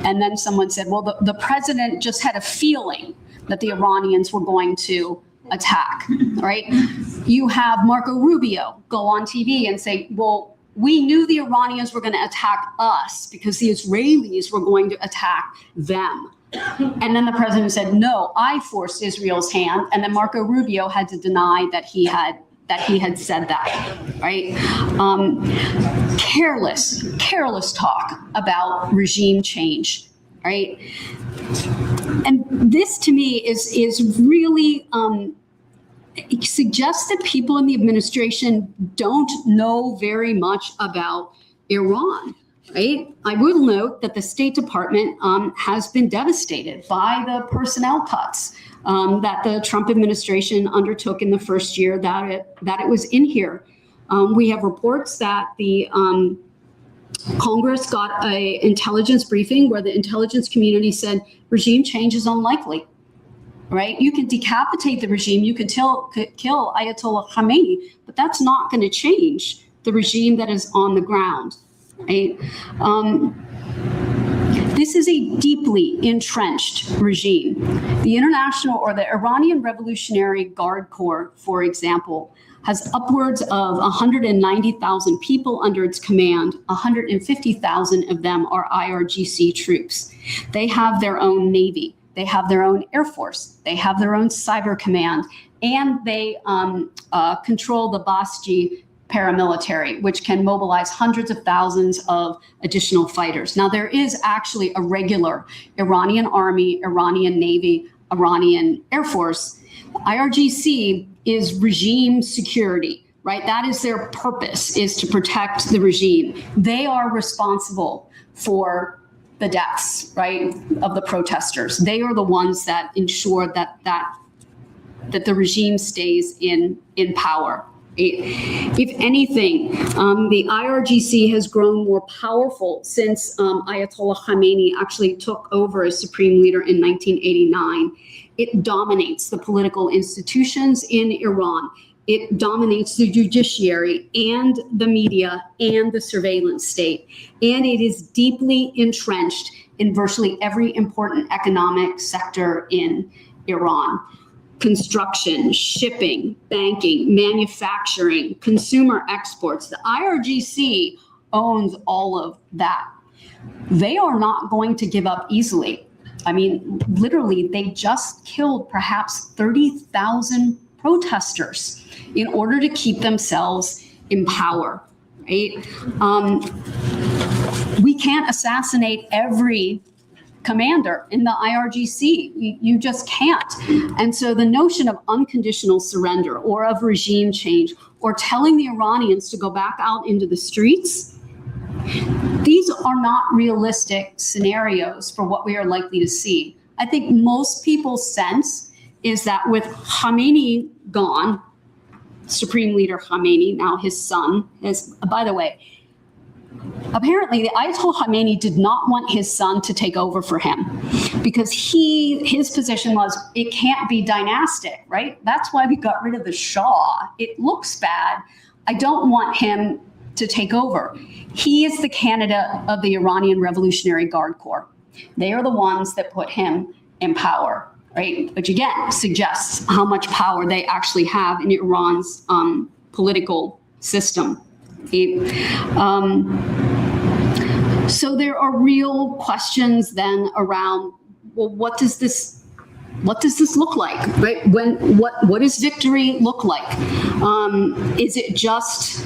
And then someone said, well, the president just had a feeling that the Iranians were going to attack, right? You have Marco Rubio go on TV and say, well, we knew the Iranians were going to attack us because the Israelis were going to attack them. And then the president said, no, I forced Israel's hand. And then Marco Rubio had to deny that he had said that, right? Careless talk about regime change, right? And this to me is really, it suggests that people in the administration don't know very much about Iran, right? I will note that the State Department has been devastated by the personnel cuts that the Trump administration undertook in the first year that it was in here. We have reports that the Congress got an intelligence briefing where the intelligence community said regime change is unlikely. Right? You can decapitate the regime, you can kill Ayatollah Khamenei, but that's not going to change the regime that is on the ground. Right? This is a deeply entrenched regime. The Iranian Revolutionary Guard Corps, for example, has upwards of 190,000 people under its command. 150,000 of them are IRGC troops. They have their own Navy. They have their own Air Force, they have their own cyber command, and they control the Basji paramilitary, which can mobilize hundreds of thousands of additional fighters. Now, there is actually a regular Iranian army, Iranian Navy, Iranian Air Force. IRGC is regime security, right? That is their purpose, is to protect the regime. They are responsible for the deaths, right, of the protesters. They are the ones that ensure that the regime stays in power. If anything, the IRGC has grown more powerful since Ayatollah Khamenei actually took over as supreme leader in 1989. It dominates the political institutions in Iran. It dominates the judiciary and the media and the surveillance state. And it is deeply entrenched in virtually every important economic sector in Iran. Construction, shipping, banking, manufacturing, consumer exports. The IRGC owns all of that. They are not going to give up easily. I mean, literally, they just killed perhaps 30,000 protesters in order to keep themselves in power, right? We can't assassinate every commander in the IRGC. You just can't. And so the notion of unconditional surrender or of regime change or telling the Iranians to go back out into the streets, these are not realistic scenarios for what we are likely to see. I think most people's sense is that with Khamenei gone, Supreme Leader Khamenei, now his son, by the way, apparently the Ayatollah Khamenei did not want his son to take over for him because his position was it can't be dynastic, right? That's why we got rid of the Shah. It looks bad. I don't want him to take over. He is the candidate of the Iranian Revolutionary Guard Corps. They are the ones that put him in power. Right, which again suggests how much power they actually have in Iran's political system. So there are real questions then around, well, what does this look like? Right? What does victory look like? Is it just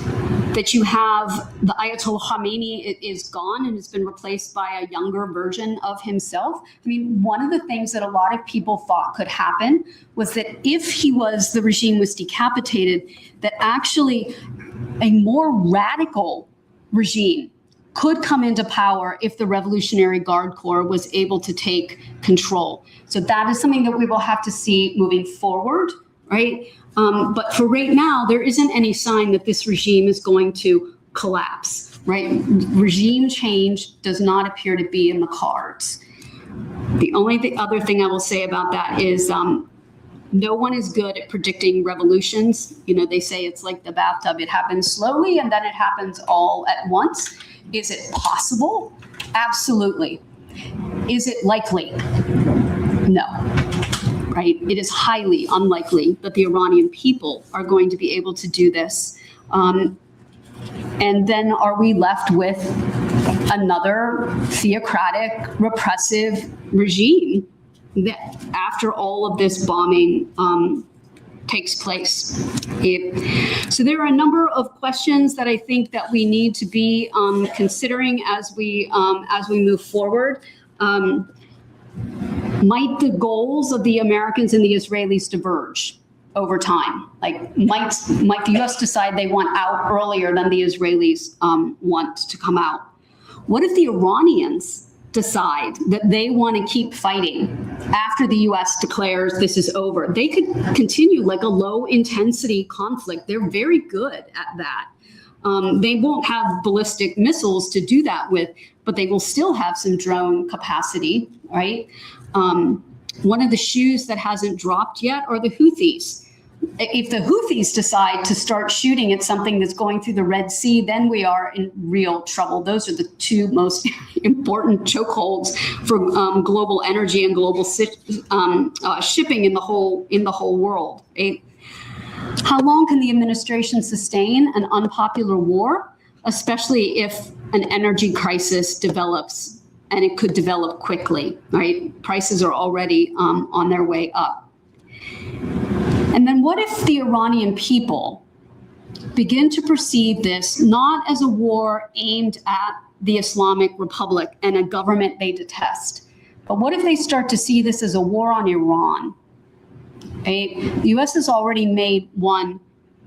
that you have the Ayatollah Khamenei is gone and has been replaced by a younger version of himself. I mean, one of the things that a lot of people thought could happen was that if the regime was decapitated, that actually a more radical regime could come into power if the Revolutionary Guard Corps was able to take control. So that is something that we will have to see moving forward, right? But for right now, there isn't any sign that this regime is going to collapse, right? Regime change does not appear to be in the cards. The other thing I will say about that is no one is good at predicting revolutions. You know, they say it's like the bathtub. It happens slowly and then it happens all at once. Is it possible? Absolutely. Is it likely? No. Right? It is highly unlikely that the Iranian people are going to be able to do this. And then are we left with another theocratic, repressive regime that after all of this bombing takes place? So there are a number of questions that I think that we need to be considering as we move forward. Might the goals of the Americans and the Israelis diverge over time? Like, might the U.S. decide they want out earlier than the Israelis want to come out? What if the Iranians decide that they want to keep fighting after the U.S. declares this is over? They could continue like a low-intensity conflict. They're very good at that. They won't have ballistic missiles to do that with, but they will still have some drone capacity, right? One of the shoes that hasn't dropped yet are the Houthis. If the Houthis decide to start shooting at something that's going through the Red Sea, then we are in real trouble. Those are the two most important chokeholds for global energy and global shipping in the whole world. Right? How long can the administration sustain an unpopular war, especially if an energy crisis develops? And it could develop quickly, right? Prices are already on their way up. And then what if the Iranian people begin to perceive this not as a war aimed at the Islamic Republic and a government they detest, but what if they start to see this as a war on Iran? Right? The U.S. has already made one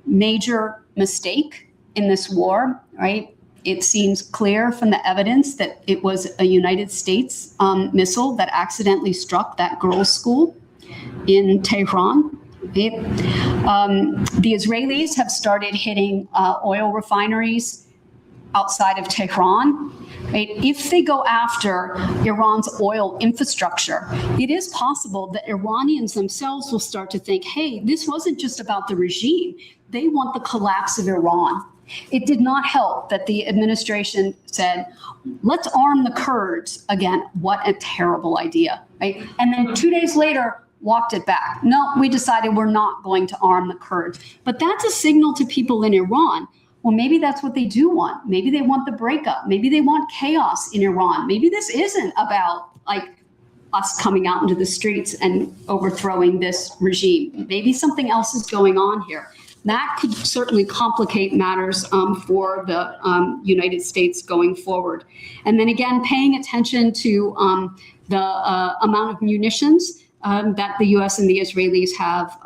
major mistake in this war, right? It seems clear from the evidence that it was a United States missile that accidentally struck that girls' school in Tehran. The Israelis have started hitting oil refineries outside of Tehran. Right? If they go after Iran's oil infrastructure, it is possible that Iranians themselves will start to think, hey, this wasn't just about the regime. They want the collapse of Iran. It did not help that the administration said, let's arm the Kurds again. What a terrible idea, right? And then 2 days later, walked it back. No, we decided we're not going to arm the Kurds. But that's a signal to people in Iran. Well, maybe that's what they do want. Maybe they want the breakup. Maybe they want chaos in Iran. Maybe this isn't about like us coming out into the streets and overthrowing this regime. Maybe something else is going on here. That could certainly complicate matters for the United States going forward. And then again, paying attention to the amount of munitions that the US and the Israelis have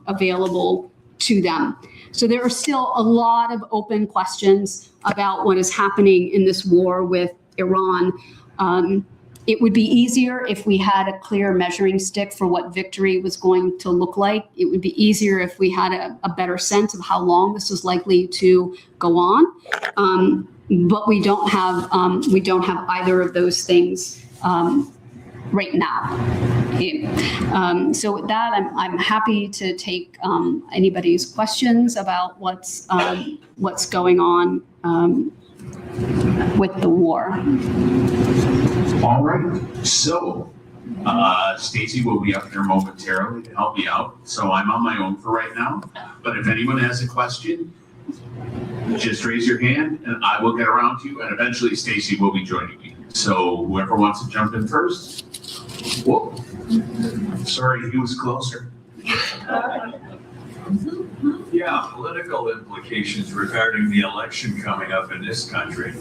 available to them. So there are still a lot of open questions about what is happening in this war with Iran. It would be easier if we had a clear measuring stick for what victory was going to look like. It would be easier if we had a better sense of how long this was likely to go on. But we don't have either of those things right now. So with that, I'm happy to take anybody's questions about what's going on with the war. All right, so Stacy will be up here momentarily to help me out. So I'm on my own for right now, but if anyone has a question, just raise your hand and I will get around to you, and eventually Stacy will be joining me. So whoever wants to jump in first. Whoa, sorry, he was closer. Yeah, Yeah, political implications regarding the election coming up in this country.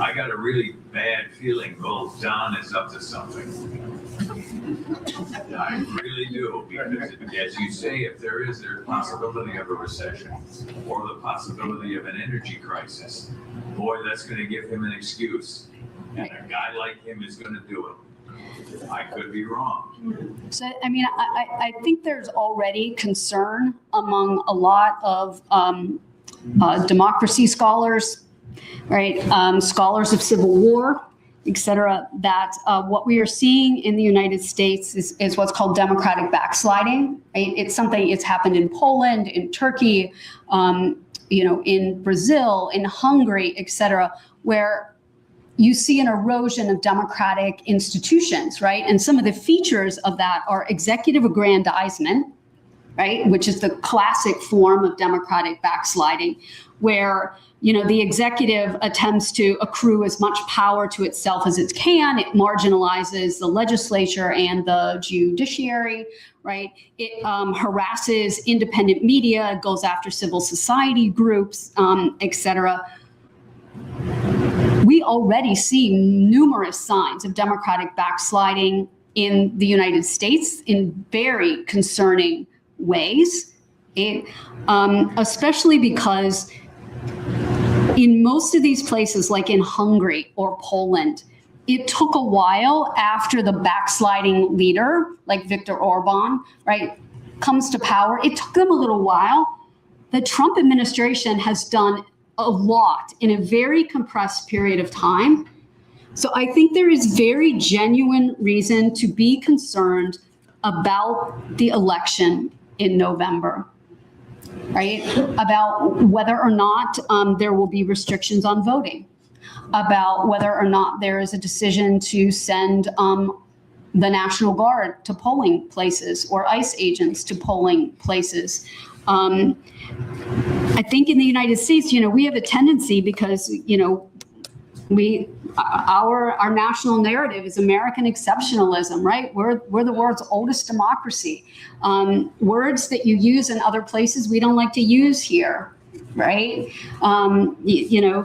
I got a really bad feeling both Don is up to something. I really do, because as you say, if there's a possibility of a recession or the possibility of an energy crisis, boy, that's going to give him an excuse. And a guy like him is going to do it. I could be wrong. So, I mean, I think there's already concern among a lot of democracy scholars, right? Scholars of civil war, et cetera, that what we are seeing in the United States is what's called democratic backsliding. Right? It's happened in Poland, in Turkey, in Brazil, in Hungary, et cetera, where you see an erosion of democratic institutions, right? And some of the features of that are executive aggrandizement, right? Which is the classic form of democratic backsliding, where, the executive attempts to accrue as much power to itself as it can. It marginalizes the legislature and the judiciary, right? It harasses independent media, goes after civil society groups, et cetera. We already see numerous signs of democratic backsliding in the United States in very concerning ways, especially because in most of these places, like in Hungary or Poland, it took a while after the backsliding leader, like Viktor Orban, right, comes to power. It took them a little while. The Trump administration has done a lot in a very compressed period of time. So I think there is very genuine reason to be concerned about the election in November, right? About whether or not there will be restrictions on voting, about whether or not there is a decision to send the National Guard to polling places or ICE agents to polling places. I think in the United States, we have a tendency because, our national narrative is American exceptionalism, right? We're the world's oldest democracy. Words that you use in other places, we don't like to use here, right?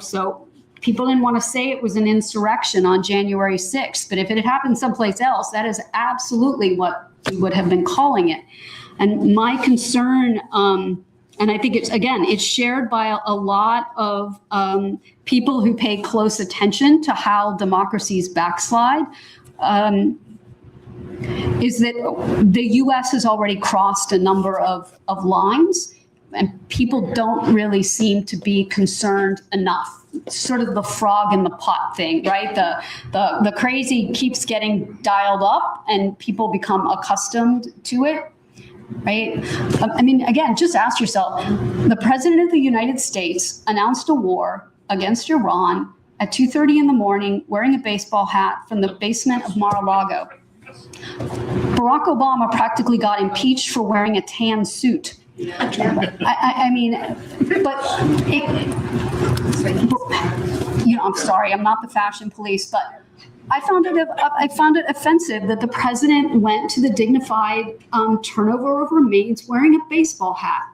So people didn't want to say it was an insurrection on January 6th, but if it had happened someplace else, that is absolutely what we would have been calling it. And my concern, and I think it's shared by a lot of people who pay close attention to how democracies backslide, is that the U.S. has already crossed a number of lines, and people don't really seem to be concerned enough. Sort of the frog in the pot thing, right? The crazy keeps getting dialed up, and people become accustomed to it. Right? I mean, again, just ask yourself, the president of the United States announced a war against Iran at 2:30 in the morning, wearing a baseball hat from the basement of Mar-a-Lago. Barack Obama practically got impeached for wearing a tan suit. I mean, but I'm sorry, I'm not the fashion police, but I found it offensive that the president went to the dignified turnover of remains wearing a baseball hat.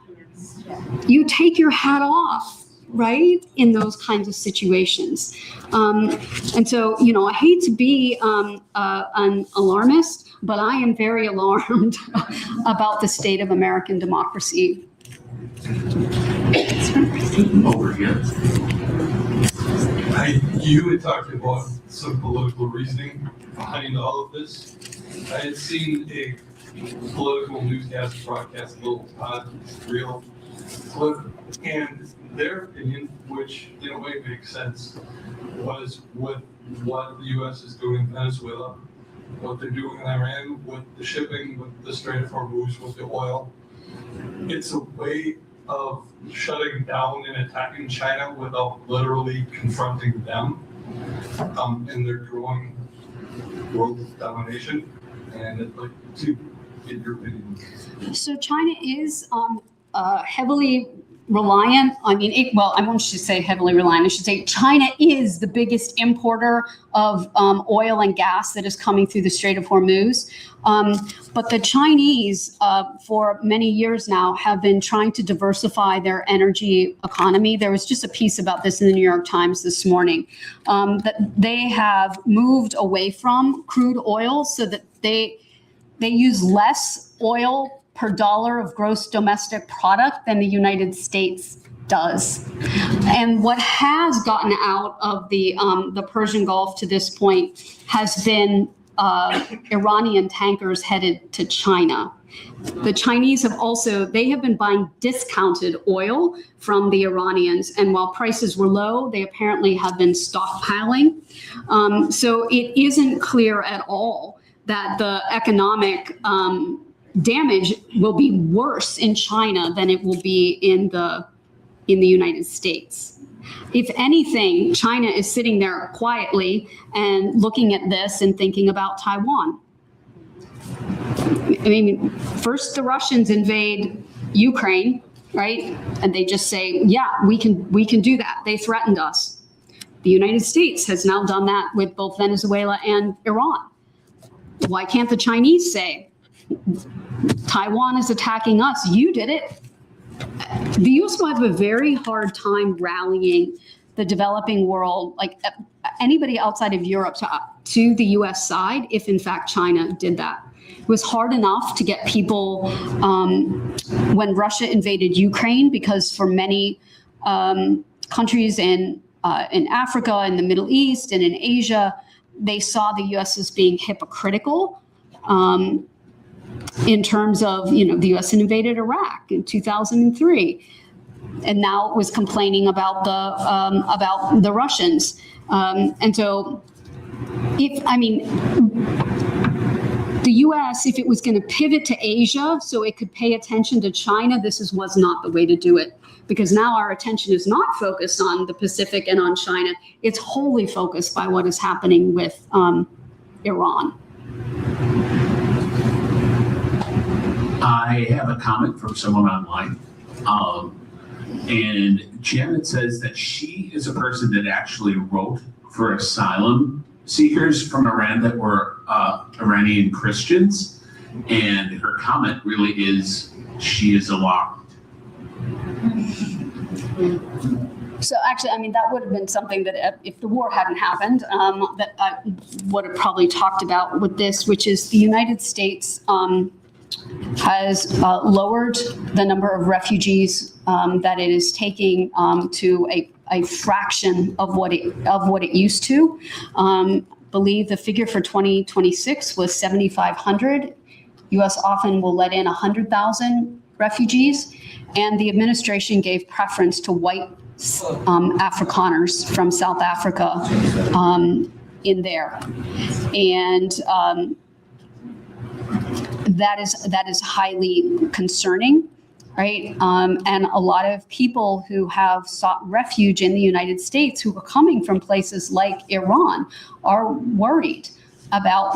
You take your hat off, right, in those kinds of situations. And so, I hate to be an alarmist, but I am very alarmed about the state of American democracy. Over here. You had talked about some political reasoning behind all of this. I had seen a political newscast broadcast, a little real clip, and their opinion, which in a way makes sense, was with what the U.S. is doing in Venezuela, what they're doing in Iran, with the shipping, with the Strait of Hormuz, with the oil. It's a way of shutting down and attacking China without literally confronting them in their growing world domination. And I'd like to get your opinion. So China is heavily reliant. I mean, I won't just say heavily reliant. I should say China is the biggest importer of oil and gas that is coming through the Strait of Hormuz. But the Chinese, for many years now, have been trying to diversify their energy economy. There was just a piece about this in the New York Times this morning, that they have moved away from crude oil so that they use less oil per dollar of gross domestic product than the United States does. And what has gotten out of the Persian Gulf to this point has been Iranian tankers headed to China. The Chinese have been buying discounted oil from the Iranians, and while prices were low, they apparently have been stockpiling. So it isn't clear at all that the economic damage will be worse in China than it will be in the United States. If anything, China is sitting there quietly and looking at this and thinking about Taiwan. I mean, first the Russians invade Ukraine, right? And they just say, yeah, we can do that. They threatened us. The United States has now done that with both Venezuela and Iran. Why can't the Chinese say, Taiwan is attacking us, you did it? The U.S. will have a very hard time rallying the developing world, like anybody outside of Europe, to the U.S. side if, in fact, China did that. It was hard enough to get people when Russia invaded Ukraine, because for many countries in Africa, in the Middle East, and in Asia, they saw the U.S. as being hypocritical. In terms of, the U.S. invaded Iraq in 2003, and now it was complaining about the Russians. And so, the U.S., if it was going to pivot to Asia so it could pay attention to China, was not the way to do it, because now our attention is not focused on the Pacific and on China. It's wholly focused by what is happening with Iran. I have a comment from someone online. And Janet says that she is a person that actually wrote for asylum seekers from Iran that were Iranian Christians. And her comment really is, she is alarmed. So actually, that would have been something that if the war hadn't happened, that I would have probably talked about with this, which is the United States has lowered the number of refugees that it is taking to a fraction of what it used to. Believe the figure for 2026 was 7,500. U.S. often will let in 100,000 refugees, and the administration gave preference to white Afrikaners from South Africa in there, and that is highly concerning, right? And a lot of people who have sought refuge in the United States, who are coming from places like Iran, are worried about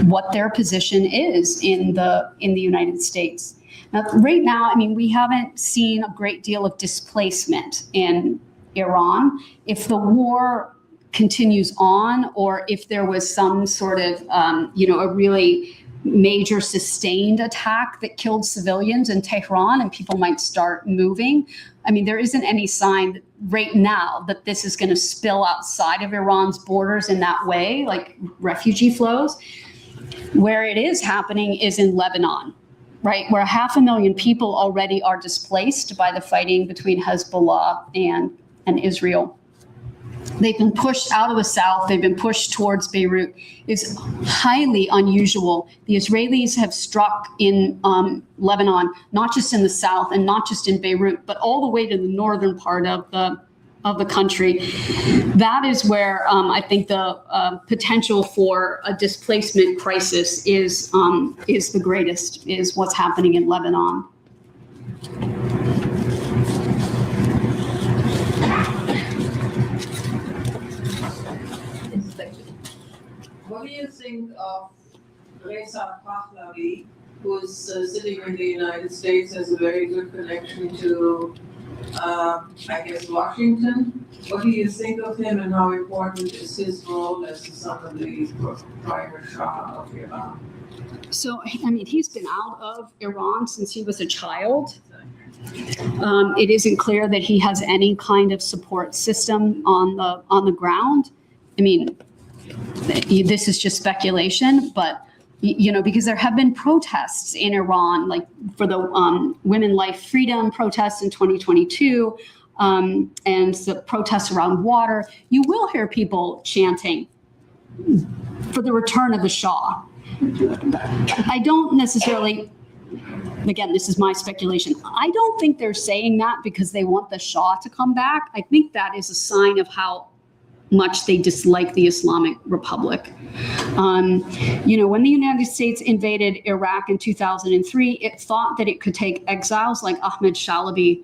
what their position is in the United States. Now, right now, we haven't seen a great deal of displacement in Iran. If the war continues on, or if there was some sort of, a really major sustained attack that killed civilians in Tehran and people might start moving. There isn't any sign right now that this is going to spill outside of Iran's borders in that way, like refugee flows. Where it is happening is in Lebanon, right? Where 500,000 people already are displaced by the fighting between Hezbollah and Israel. They've been pushed out of the south. They've been pushed towards Beirut. It's highly unusual. The Israelis have struck in Lebanon, not just in the south and not just in Beirut, but all the way to the northern part of the country. That is where I think the potential for a displacement crisis is the greatest, is what's happening in Lebanon. What do you think of Reza Pahlavi who's sitting in the United States, has a very good connection to, I guess, Washington. What do you think of him, and how important is his role as the son of the prior Shah of Iran? So, I mean, he's been out of Iran since he was a child. It isn't clear that he has any kind of support system on the ground. I mean, this is just speculation, but because there have been protests in Iran, like for the Women Life Freedom protests in 2022, and the protests around water, you will hear people chanting for the return of the Shah. I don't necessarily, again, this is my speculation, I don't think they're saying that because they want the Shah to come back. I think that is a sign of how much they dislike the Islamic Republic. When the United States invaded Iraq in 2003, it thought that it could take exiles like Ahmed Shalabi,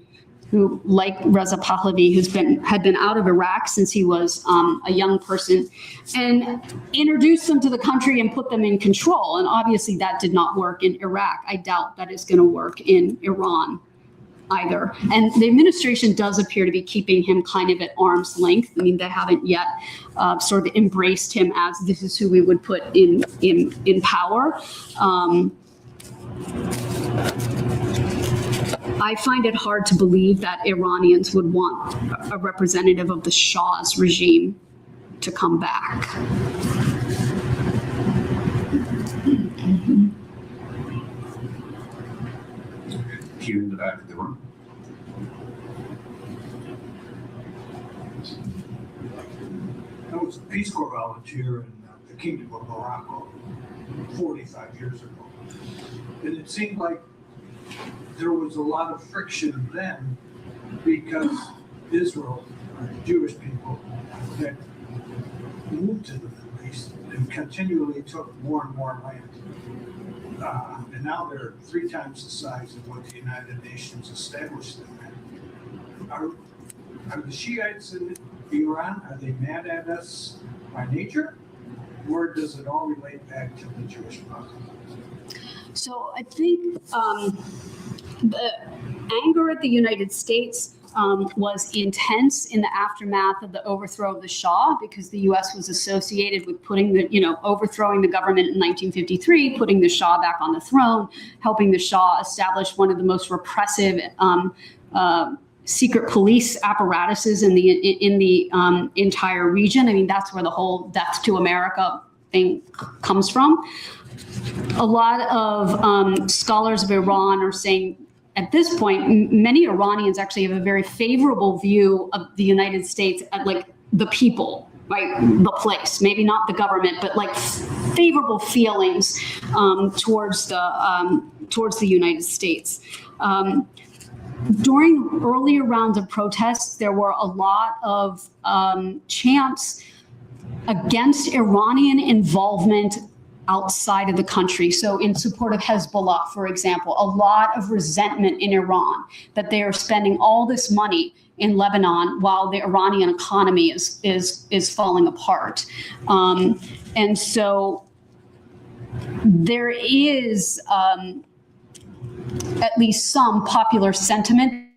who, like Reza Pahlavi, had been out of Iraq since he was a young person, and introduce them to the country and put them in control. And obviously that did not work in Iraq. I doubt that is going to work in Iran either. And the administration does appear to be keeping him kind of at arm's length. I mean, they haven't yet sort of embraced him as this is who we would put in power. I find it hard to believe that Iranians would want a representative of the Shah's regime to come back. Here in the back of the room. I was a Peace Corps volunteer in the Kingdom of Morocco 45 years ago. And it seemed like there was a lot of friction then because Israel, Jewish people, that moved to the Middle East and continually took more and more land. And now they're 3 times the size of what the United Nations established them at. Are the Shiites in Iran, are they mad at us by nature? Or does it all relate back to the Jewish problem? So I think the anger at the United States was intense in the aftermath of the overthrow of the Shah, because the U.S. was associated with overthrowing the government in 1953, putting the Shah back on the throne, helping the Shah establish one of the most repressive secret police apparatuses in the entire region. I mean, that's where the whole death to America thing comes from. A lot of scholars of Iran are saying, at this point, many Iranians actually have a very favorable view of the United States at like the people, right? The place, maybe not the government, but like favorable feelings towards the United States. During earlier rounds of protests, there were a lot of chants against Iranian involvement outside of the country. So in support of Hezbollah, for example, a lot of resentment in Iran that they are spending all this money in Lebanon while the Iranian economy is falling apart. And so there is at least some popular sentiment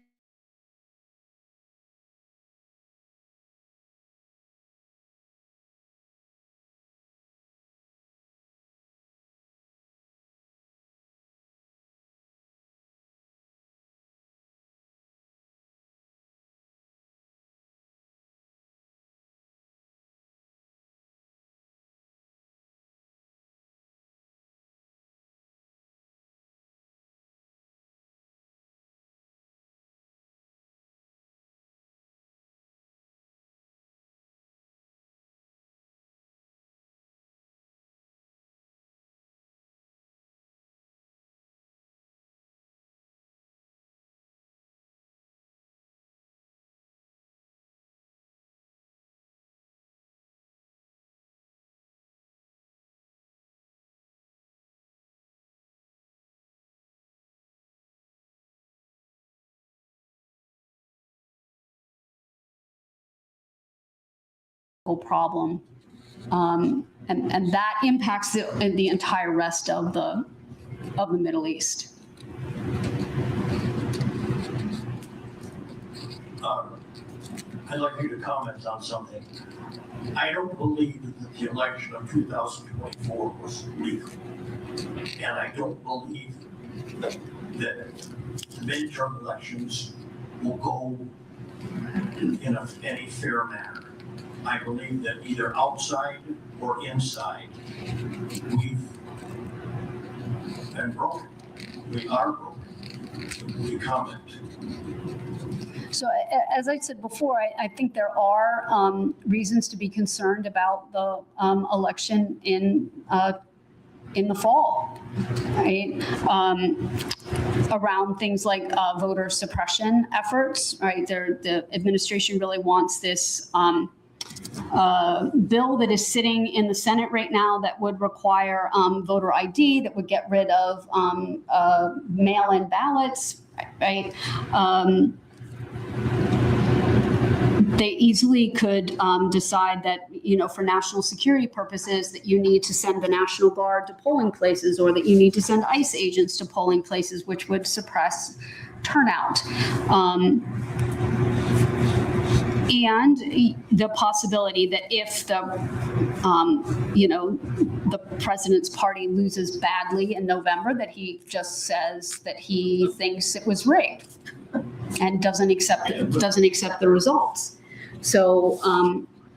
problem, and that impacts the entire rest of the of the Middle East. I'd like you to comment on something. I don't believe that the election of 2024 was legal. And I don't believe that midterm elections will go in any fair manner. I believe that either outside or inside, we've been broken. We are broken. We comment. So as I said before, I think there are reasons to be concerned about the election in the fall, right? Around things like voter suppression efforts, right? The administration really wants this bill that is sitting in the Senate right now that would require voter ID, that would get rid of mail-in ballots, right? They easily could decide that, for national security purposes, that you need to send the National Guard to polling places, or that you need to send ICE agents to polling places, which would suppress turnout. And the possibility that if the president's party loses badly in November, that he just says that he thinks it was rigged and doesn't accept the results. So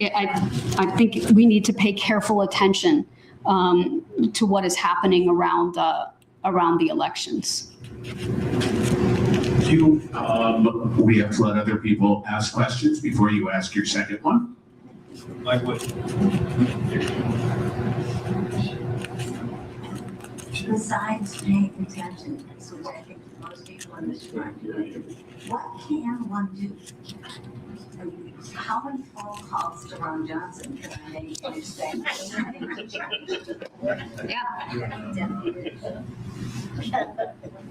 I think we need to pay careful attention to what is happening around the elections. We have to let other people ask questions before you ask your second one. I would. Besides paying attention, which I think most people in this room do, what can one do? I mean, how many phone calls to Ron Johnson can I make to say,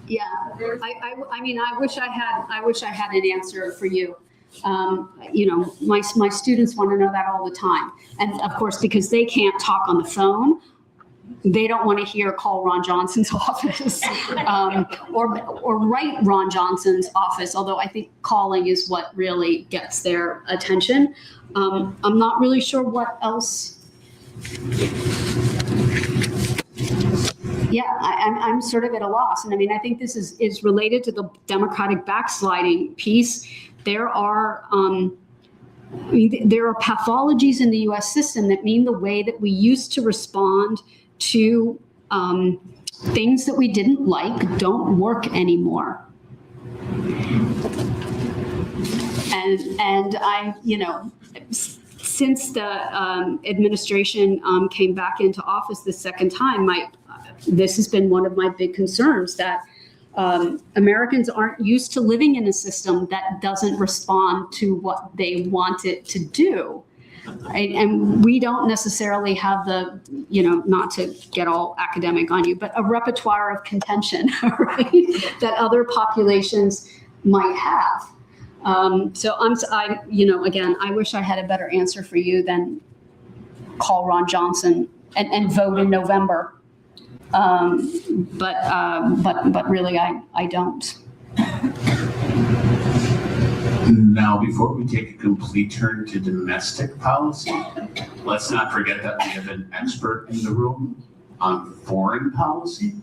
Yeah, I mean, I wish I had an answer for you. My students want to know that all the time, and of course, because they can't talk on the phone, they don't want to hear call Ron Johnson's office or write Ron Johnson's office, although I think calling is what really gets their attention. I'm not really sure what else. Yeah, I'm sort of at a loss. And I mean, I think this is related to the Democratic backsliding piece. There are pathologies in the U.S. system that mean the way that we used to respond to things that we didn't like don't work anymore. And I, since the administration came back into office the second time, this has been one of my big concerns, that Americans aren't used to living in a system that doesn't respond to what they want it to do. Right? And we don't necessarily have the, not to get all academic on you, but a repertoire of contention, right, that other populations might have. Again, I wish I had a better answer for you than call Ron Johnson and vote in November. But really, I don't. Now, before we take a complete turn to domestic policy, let's not forget that we have an expert in the room on foreign policy.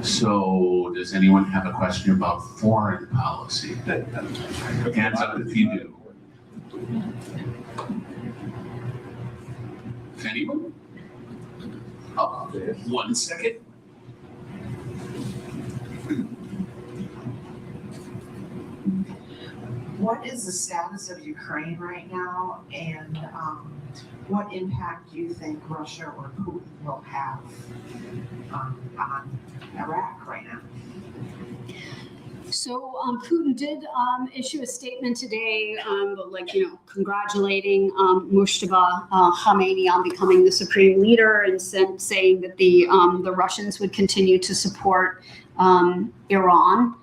So does anyone have a question about foreign policy? Hands up if you do. Anyone? Oh, 1 second. What is the status of Ukraine right now, and what impact do you think Russia or Putin will have on Iraq right now? So Putin did issue a statement today, congratulating Mustafa Khamenei on becoming the supreme leader, and saying that the Russians would continue to support Iran.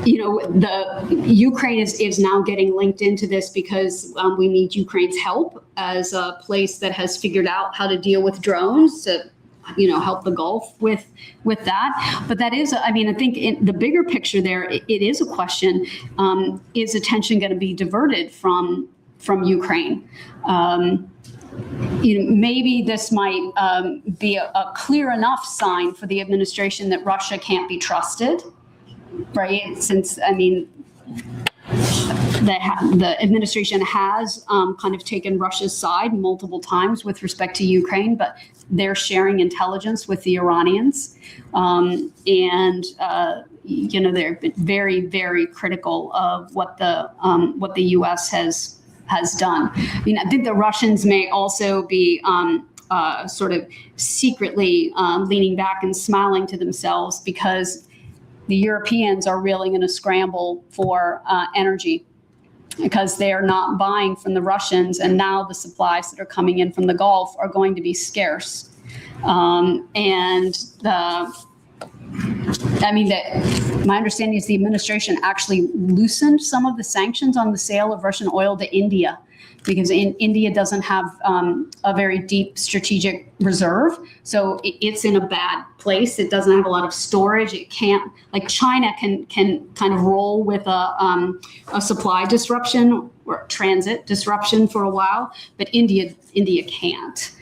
The Ukraine is now getting linked into this because we need Ukraine's help as a place that has figured out how to deal with drones. help the Gulf with that. But that is, I mean, I think in the bigger picture there, it is a question: is attention going to be diverted from Ukraine? Maybe this might be a clear enough sign for the administration that Russia can't be trusted, right? Since, I mean, the administration has kind of taken Russia's side multiple times with respect to Ukraine, but they're sharing intelligence with the Iranians. They're very, very critical of what the U.S. has done. I mean, I think the Russians may also be sort of secretly leaning back and smiling to themselves because the Europeans are really going to scramble for energy because they are not buying from the Russians, and now the supplies that are coming in from the Gulf are going to be scarce. My understanding is the administration actually loosened some of the sanctions on the sale of Russian oil to India, because India doesn't have a very deep strategic reserve. So it's in a bad place. It doesn't have a lot of storage. It can't, like China can kind of roll with a supply disruption or transit disruption for a while, but India can't.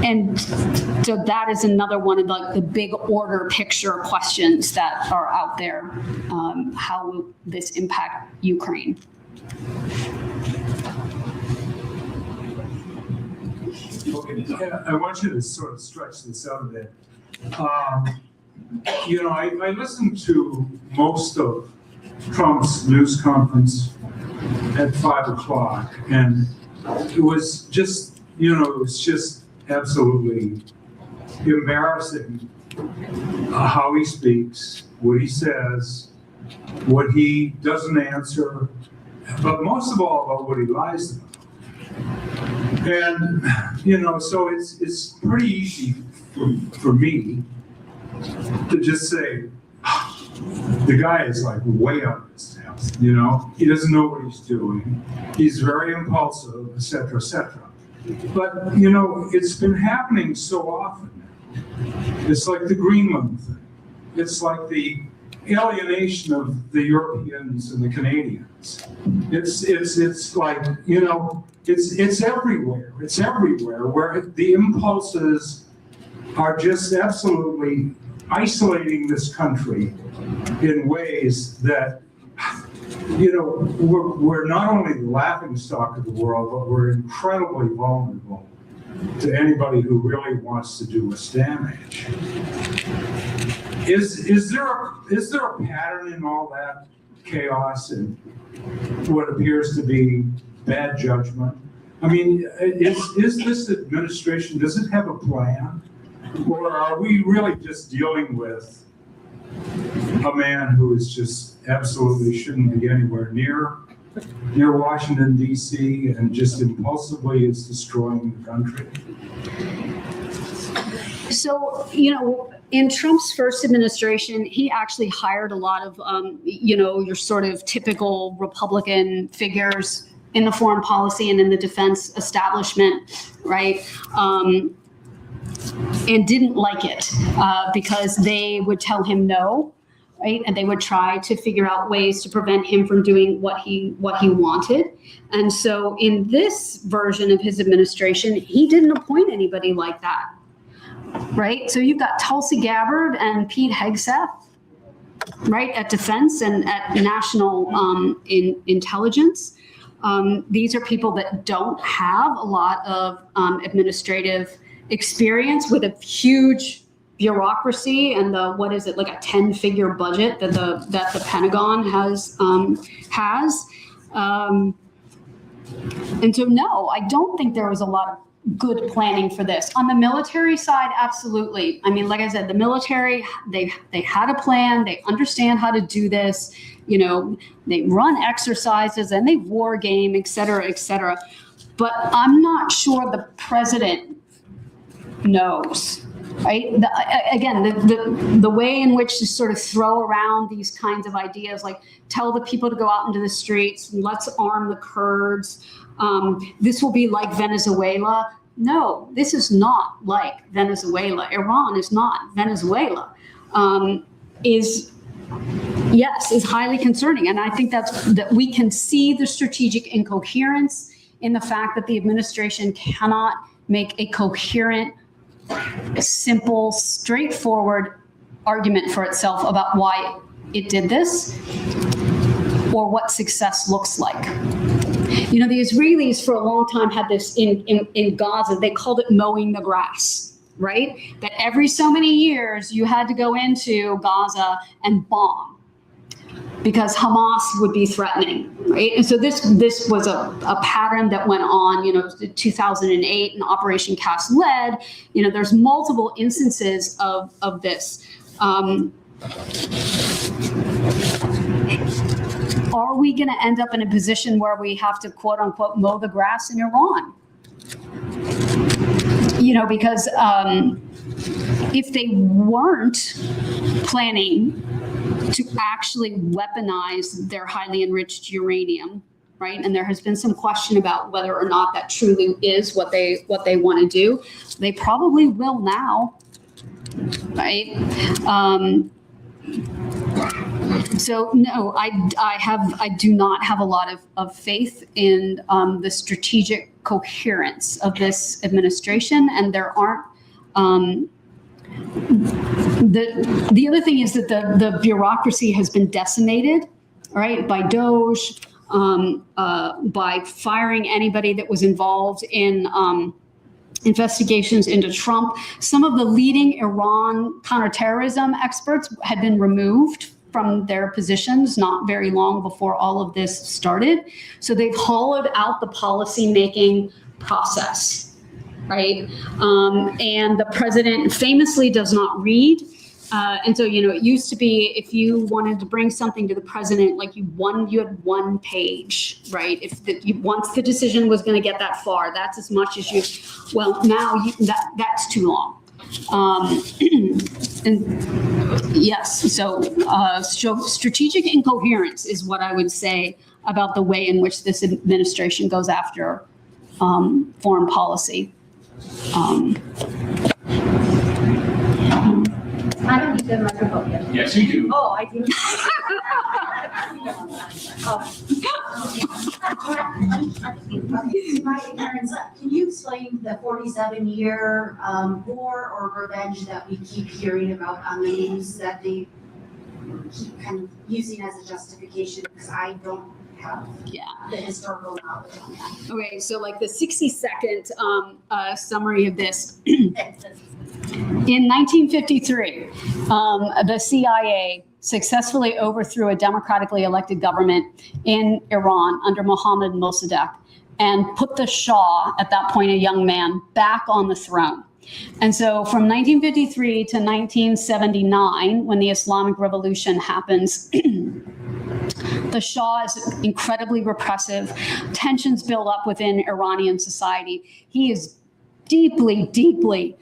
And so that is another one of the big order picture questions that are out there. How will this impact Ukraine? Okay, I want you to sort of stretch this out a bit. I listened to most of Trump's news conference at 5 o'clock, and it was just, absolutely embarrassing how he speaks, what he says, what he doesn't answer, but most of all about what he lies about. And, so it's pretty easy for me to just say, the guy is like way out of his depth, he doesn't know what he's doing. He's very impulsive, et cetera, et cetera. But, it's been happening so often now. It's like the Greenland thing. It's like the alienation of the Europeans and the Canadians. It's like, it's everywhere. It's everywhere where the impulses are just absolutely isolating this country in ways that, we're not only the laughingstock of the world, but we're incredibly vulnerable to anybody who really wants to do us damage. Is there a pattern in all that chaos and what appears to be bad judgment? I mean, is this administration, does it have a plan? Or are we really just dealing with a man who is just absolutely shouldn't be anywhere near Washington, D.C., and just impulsively is destroying the country? So, in Trump's first administration, he actually hired a lot of, your sort of typical Republican figures in the foreign policy and in the defense establishment, right? And didn't like it because they would tell him no, right? And they would try to figure out ways to prevent him from doing what he wanted. And so in this version of his administration, he didn't appoint anybody like that, right? So you've got Tulsi Gabbard and Pete Hegseth, right, at defense and at national intelligence. These are people that don't have a lot of administrative experience with a huge bureaucracy and the, what is it, like a 10-figure budget that the Pentagon has. And so, no, I don't think there was a lot of good planning for this. On the military side, absolutely. I mean, like I said, the military, they had a plan. They understand how to do this. They run exercises and they war game, et cetera, et cetera. But I'm not sure the president knows, right? The way in which to sort of throw around these kinds of ideas, like tell the people to go out into the streets, let's arm the Kurds. This will be like Venezuela. no, this is not like Venezuela. Iran is not Venezuela. Is highly concerning. And I think that we can see the strategic incoherence in the fact that the administration cannot make a coherent, simple, straightforward argument for itself about why it did this or what success looks like. You know, the Israelis for a long time had this in Gaza, they called it mowing the grass, right? That every so many years you had to go into Gaza and bomb because Hamas would be threatening, right? And so this was a pattern that went on, 2008 and Operation Cast Lead. There's multiple instances of this. Are we going to end up in a position where we have to, quote unquote, mow the grass in Iran? Because if they weren't planning to actually weaponize their highly enriched uranium, right? And there has been some question about whether or not that truly is what they want to do. They probably will now, right? So no, I do not have a lot of faith in the strategic coherence of this administration, and there aren't. The other thing is that the bureaucracy has been decimated, right, by Doge, by firing anybody that was involved in investigations into Trump. Some of the leading Iran counterterrorism experts had been removed from their positions not very long before all of this started. So they've hollowed out the policy-making process, right? And the president famously does not read. And so, it used to be if you wanted to bring something to the president, like you had one page, right? Once the decision was going to get that far, that's as much as you. Well, now that's too long. And yes, so strategic incoherence is what I would say about the way in which this administration goes after foreign policy. I don't need the microphone yet. Yes, you do. Oh, I do. My ignorance, can you explain the 47-year war or revenge that we keep hearing about on the news that they keep kind of using as a justification? Because I don't have the historical knowledge on that. Okay, so like the 60-second summary of this. In 1953, the CIA successfully overthrew a democratically elected government in Iran under Mohammad Mossadegh and put the Shah, at that point a young man, back on the throne. And so from 1953 to 1979, when the Islamic Revolution happens, the Shah is incredibly repressive. Tensions build up within Iranian society. He is deeply, deeply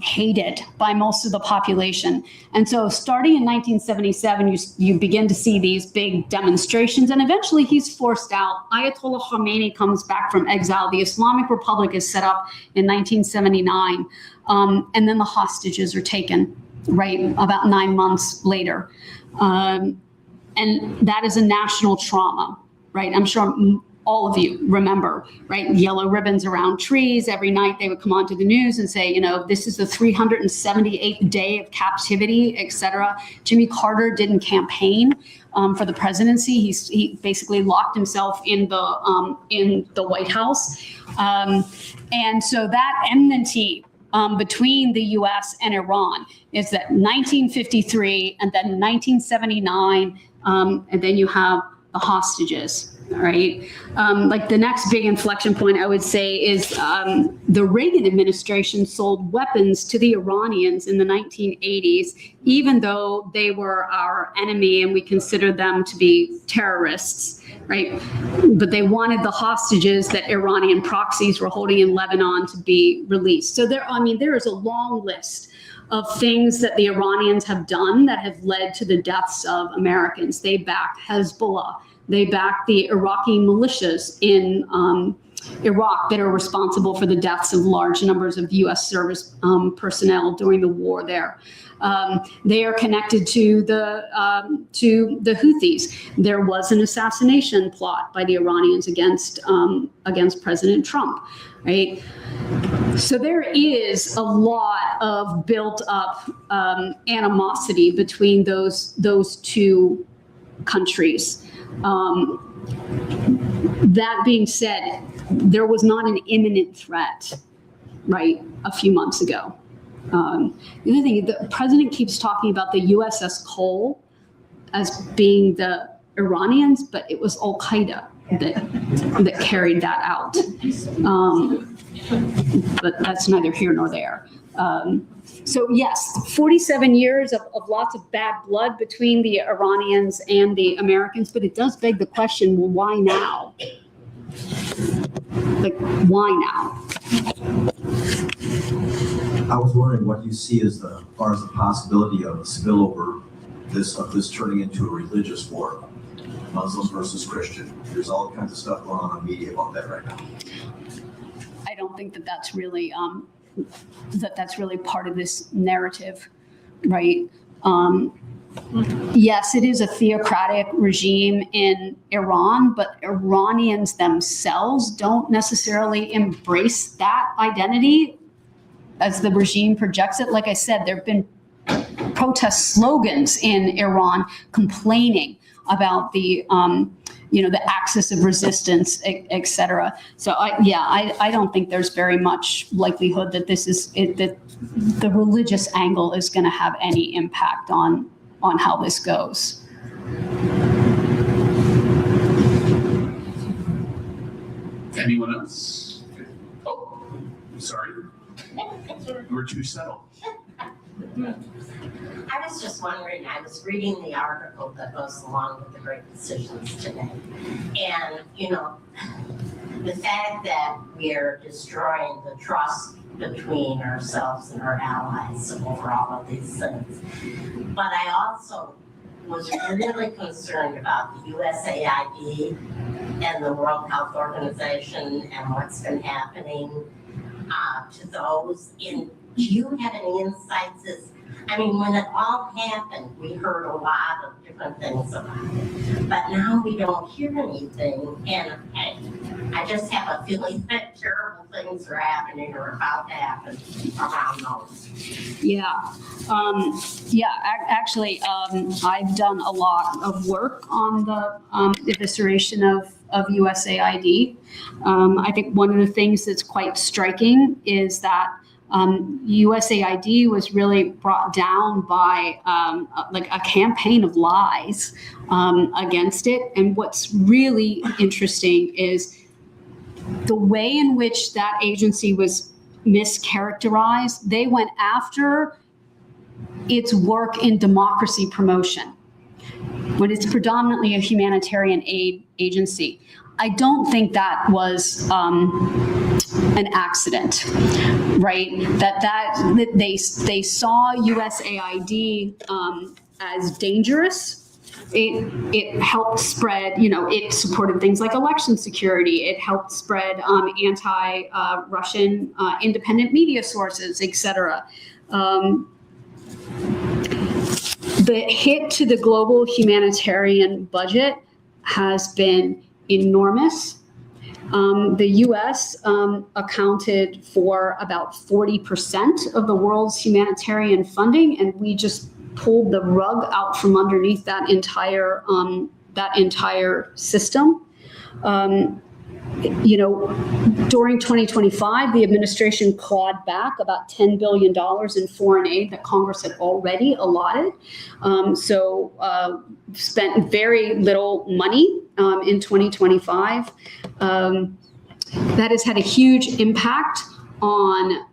hated by most of the population. And so starting in 1977, you begin to see these big demonstrations, and eventually he's forced out. Ayatollah Khomeini comes back from exile. The Islamic Republic is set up in 1979. And then the hostages are taken, right, about 9 months later. And that is a national trauma, right? I'm sure all of you remember, right? Yellow ribbons around trees. Every night they would come onto the news and say, this is the 378th day of captivity, et cetera. Jimmy Carter didn't campaign for the presidency. He basically locked himself in the White House. And so that enmity between the U.S. and Iran is that 1953 and then 1979, and then you have the hostages. All right. Like the next big inflection point, I would say, is the Reagan administration sold weapons to the Iranians in the 1980s, even though they were our enemy and we considered them to be terrorists, right? But they wanted the hostages that Iranian proxies were holding in Lebanon to be released. So there is a long list of things that the Iranians have done that have led to the deaths of Americans. They backed Hezbollah. They backed the Iraqi militias in Iraq that are responsible for the deaths of large numbers of U.S. service personnel during the war there. They are connected to the Houthis. There was an assassination plot by the Iranians against President Trump, right? So there is a lot of built up animosity between those two countries. That being said, there was not an imminent threat, right, a few months ago. The other thing, the president keeps talking about the USS Cole as being the Iranians, but it was Al Qaeda that carried that out. But that's neither here nor there. So yes, 47 years of lots of bad blood between the Iranians and the Americans, but it does beg the question, well, why now? Like, why now? I was wondering what you see as far as the possibility of a spillover of this turning into a religious war, Muslim versus Christian. There's all kinds of stuff going on media about that right now. I don't think that that's really part of this narrative, right? Yes, it is a theocratic regime in Iran, but Iranians themselves don't necessarily embrace that identity as the regime projects it. Like I said, there have been protest slogans in Iran complaining about the axis of resistance, et cetera. So I don't think there's very much likelihood that that the religious angle is going to have any impact on how this goes. Anyone else? Oh, sorry. We're too settled. I was just wondering, I was reading the article that goes along with the great decisions today. And, the fact that we are destroying the trust between ourselves and our allies over all of these things. But I also was really concerned about the USAID and the World Health Organization and what's been happening to those. Do you have any insights? When it all happened, we heard a lot of different things about it, but now we don't hear anything, and I just have a feeling that terrible things are happening or about to happen around those. Actually, I've done a lot of work on the evisceration of USAID. I think one of the things that's quite striking is that USAID was really brought down by a campaign of lies against it. And what's really interesting is the way in which that agency was mischaracterized. They went after its work in democracy promotion when it's predominantly a humanitarian aid agency. I don't think that was an accident, right? That they saw USAID as dangerous. It helped spread, it supported things like election security. It helped spread anti-Russian independent media sources, et cetera. The hit to the global humanitarian budget has been enormous. The U.S. Accounted for about 40% of the world's humanitarian funding, and we just pulled the rug out from underneath that entire system. During 2025, the administration clawed back about $10 billion in foreign aid that Congress had already allotted. Spent very little money in 2025. That has had a huge impact on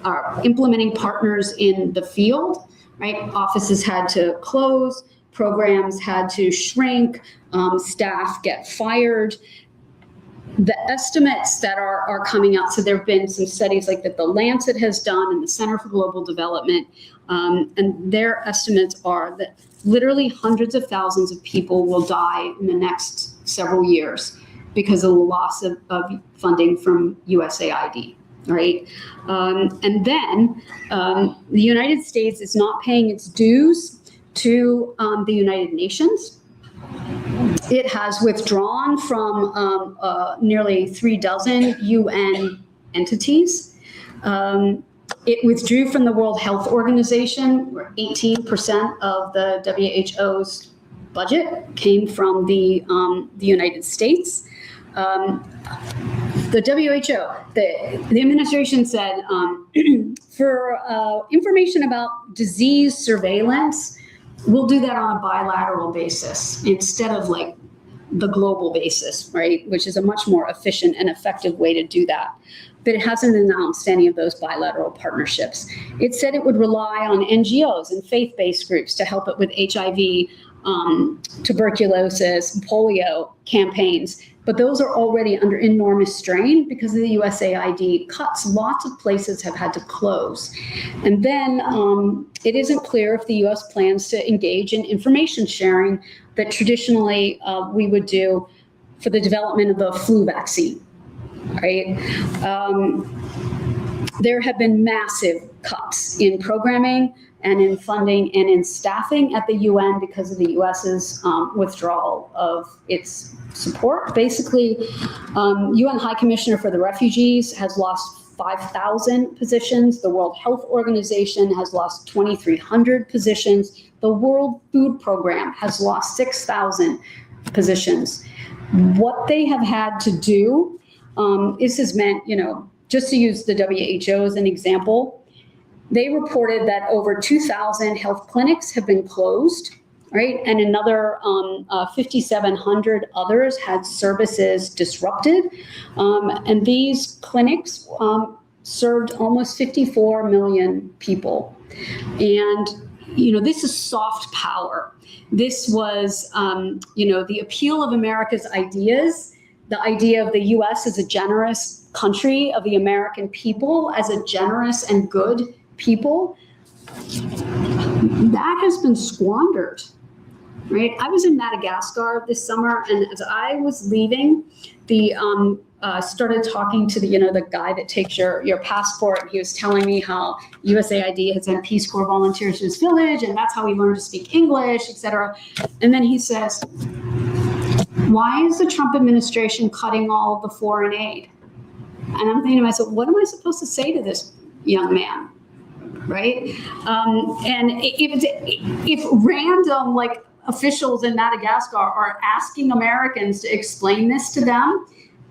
our implementing partners in the field, right? Offices had to close, programs had to shrink, staff get fired. The estimates that are coming out, so there have been some studies like that the Lancet has done and the Center for Global Development, and their estimates are that literally hundreds of thousands of people will die in the next several years. because of the loss of funding from USAID, right? And then the United States is not paying its dues to the United Nations. It has withdrawn from nearly 36 UN entities. It withdrew from the World Health Organization, where 18% of the WHO's budget came from the United States. The WHO, the administration said, for information about disease surveillance, we'll do that on a bilateral basis instead of like the global basis, right? Which is a much more efficient and effective way to do that. But it hasn't announced any of those bilateral partnerships. It said it would rely on NGOs and faith-based groups to help it with HIV, tuberculosis, polio campaigns. But those are already under enormous strain because of the USAID cuts. Lots of places have had to close. And then it isn't clear if the US plans to engage in information sharing that traditionally we would do for the development of the flu vaccine, right? There have been massive cuts in programming and in funding and in staffing at the UN because of the US's withdrawal of its support. Basically, UN High Commissioner for the Refugees has lost 5,000 positions. The World Health Organization has lost 2,300 positions. The World Food Program has lost 6,000 positions. What they have had to do, this has meant, just to use the WHO as an example, they reported that over 2,000 health clinics have been closed, right? And another 5,700 others had services disrupted. And these clinics served almost 54 million people. And, this is soft power. This was, the appeal of America's ideas, the idea of the US as a generous country, of the American people as a generous and good people, that has been squandered, right? I was in Madagascar this summer, and as I was leaving, started talking to the guy that takes your passport, and he was telling me how USAID had sent Peace Corps volunteers to his village, and that's how he learned to speak English, etc. And then he says, why is the Trump administration cutting all of the foreign aid? And I'm thinking to myself, what am I supposed to say to this young man? Right? And if random officials in Madagascar are asking Americans to explain this to them,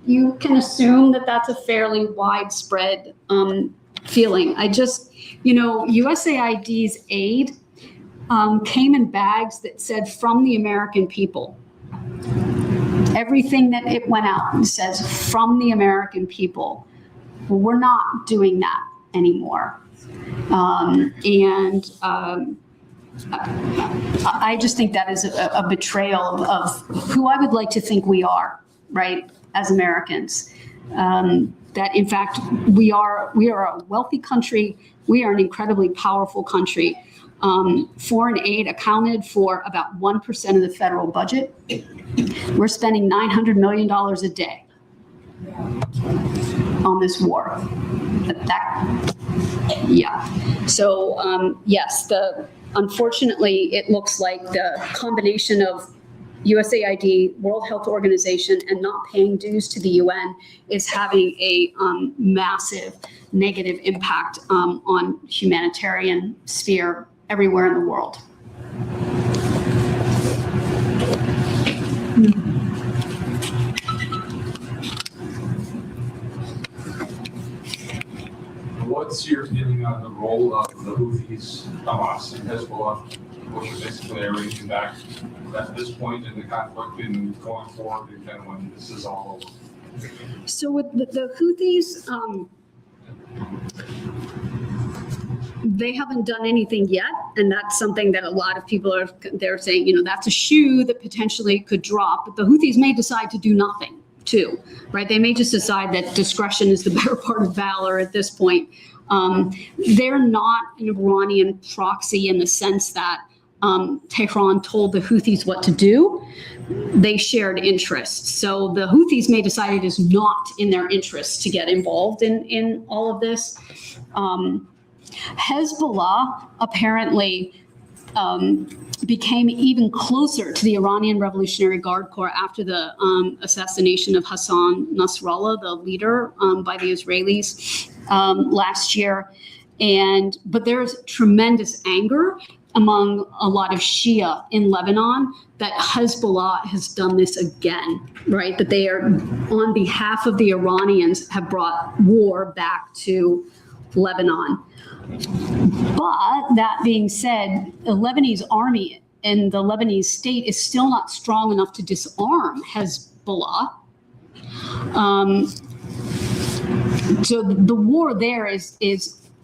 you can assume that that's a fairly widespread feeling. USAID's aid came in bags that said from the American people. Everything that it went out says from the American people. Well, we're not doing that anymore. I just think that is a betrayal of who I would like to think we are, right, as Americans. That in fact we are a wealthy country. We are an incredibly powerful country. Foreign aid accounted for about 1% of the federal budget. We're spending $900 million a day on this war. So yes, unfortunately, it looks like the combination of USAID, World Health Organization, and not paying dues to the UN is having a massive negative impact on humanitarian sphere everywhere in the world. What's your feeling on the role of the Houthis, Hamas, and Hezbollah, which are basically arranging back at this point in the conflict and going forward again when this is all over? So with the Houthis, they haven't done anything yet, and that's something that a lot of people they're saying, that's a shoe that potentially could drop, but the Houthis may decide to do nothing too, right? They may just decide that discretion is the better part of valor at this point. They're not an Iranian proxy in the sense that Tehran told the Houthis what to do, they shared interests. So the Houthis may decide it is not in their interest to get involved in all of this. Hezbollah apparently became even closer to the Iranian Revolutionary Guard Corps after the assassination of Hassan Nasrallah, the leader, by the Israelis last year. But there's tremendous anger among a lot of Shia in Lebanon that Hezbollah has done this again, right? That they are, on behalf of the Iranians, have brought war back to Lebanon. But that being said, the Lebanese army and the Lebanese state is still not strong enough to disarm Hezbollah. So the war there is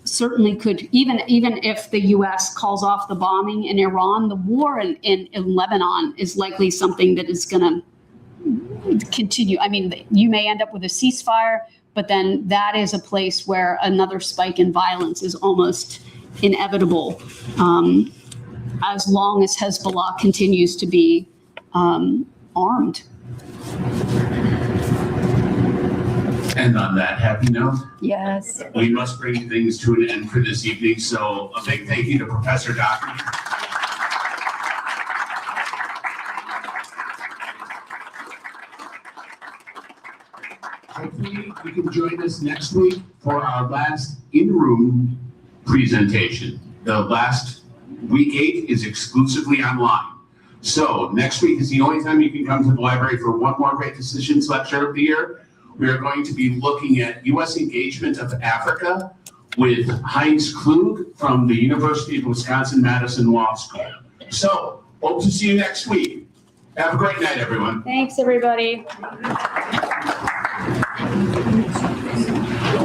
certainly could, even if the U.S. calls off the bombing in Iran, the war in Lebanon is likely something that is going to continue. I mean, you may end up with a ceasefire, but then that is a place where another spike in violence is almost inevitable, as long as Hezbollah continues to be armed. And on that happy note, Yes. we must bring things to an end for this evening. So a big thank you to Professor Dougherty. Hopefully you can join us next week for our last in-room presentation. The last week 8 is exclusively online. So next week is the only time you can come to the library for one more Great Decisions lecture of the year. We are going to be looking at U.S. engagement of Africa with Heinz Klug from the University of Wisconsin-Madison Law School. So, hope to see you next week. Have a great night, everyone. Thanks, everybody.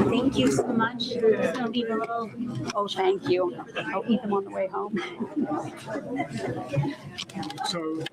Thank you so much. Just gonna leave a little. Oh, thank you. I'll eat them on the way home. So,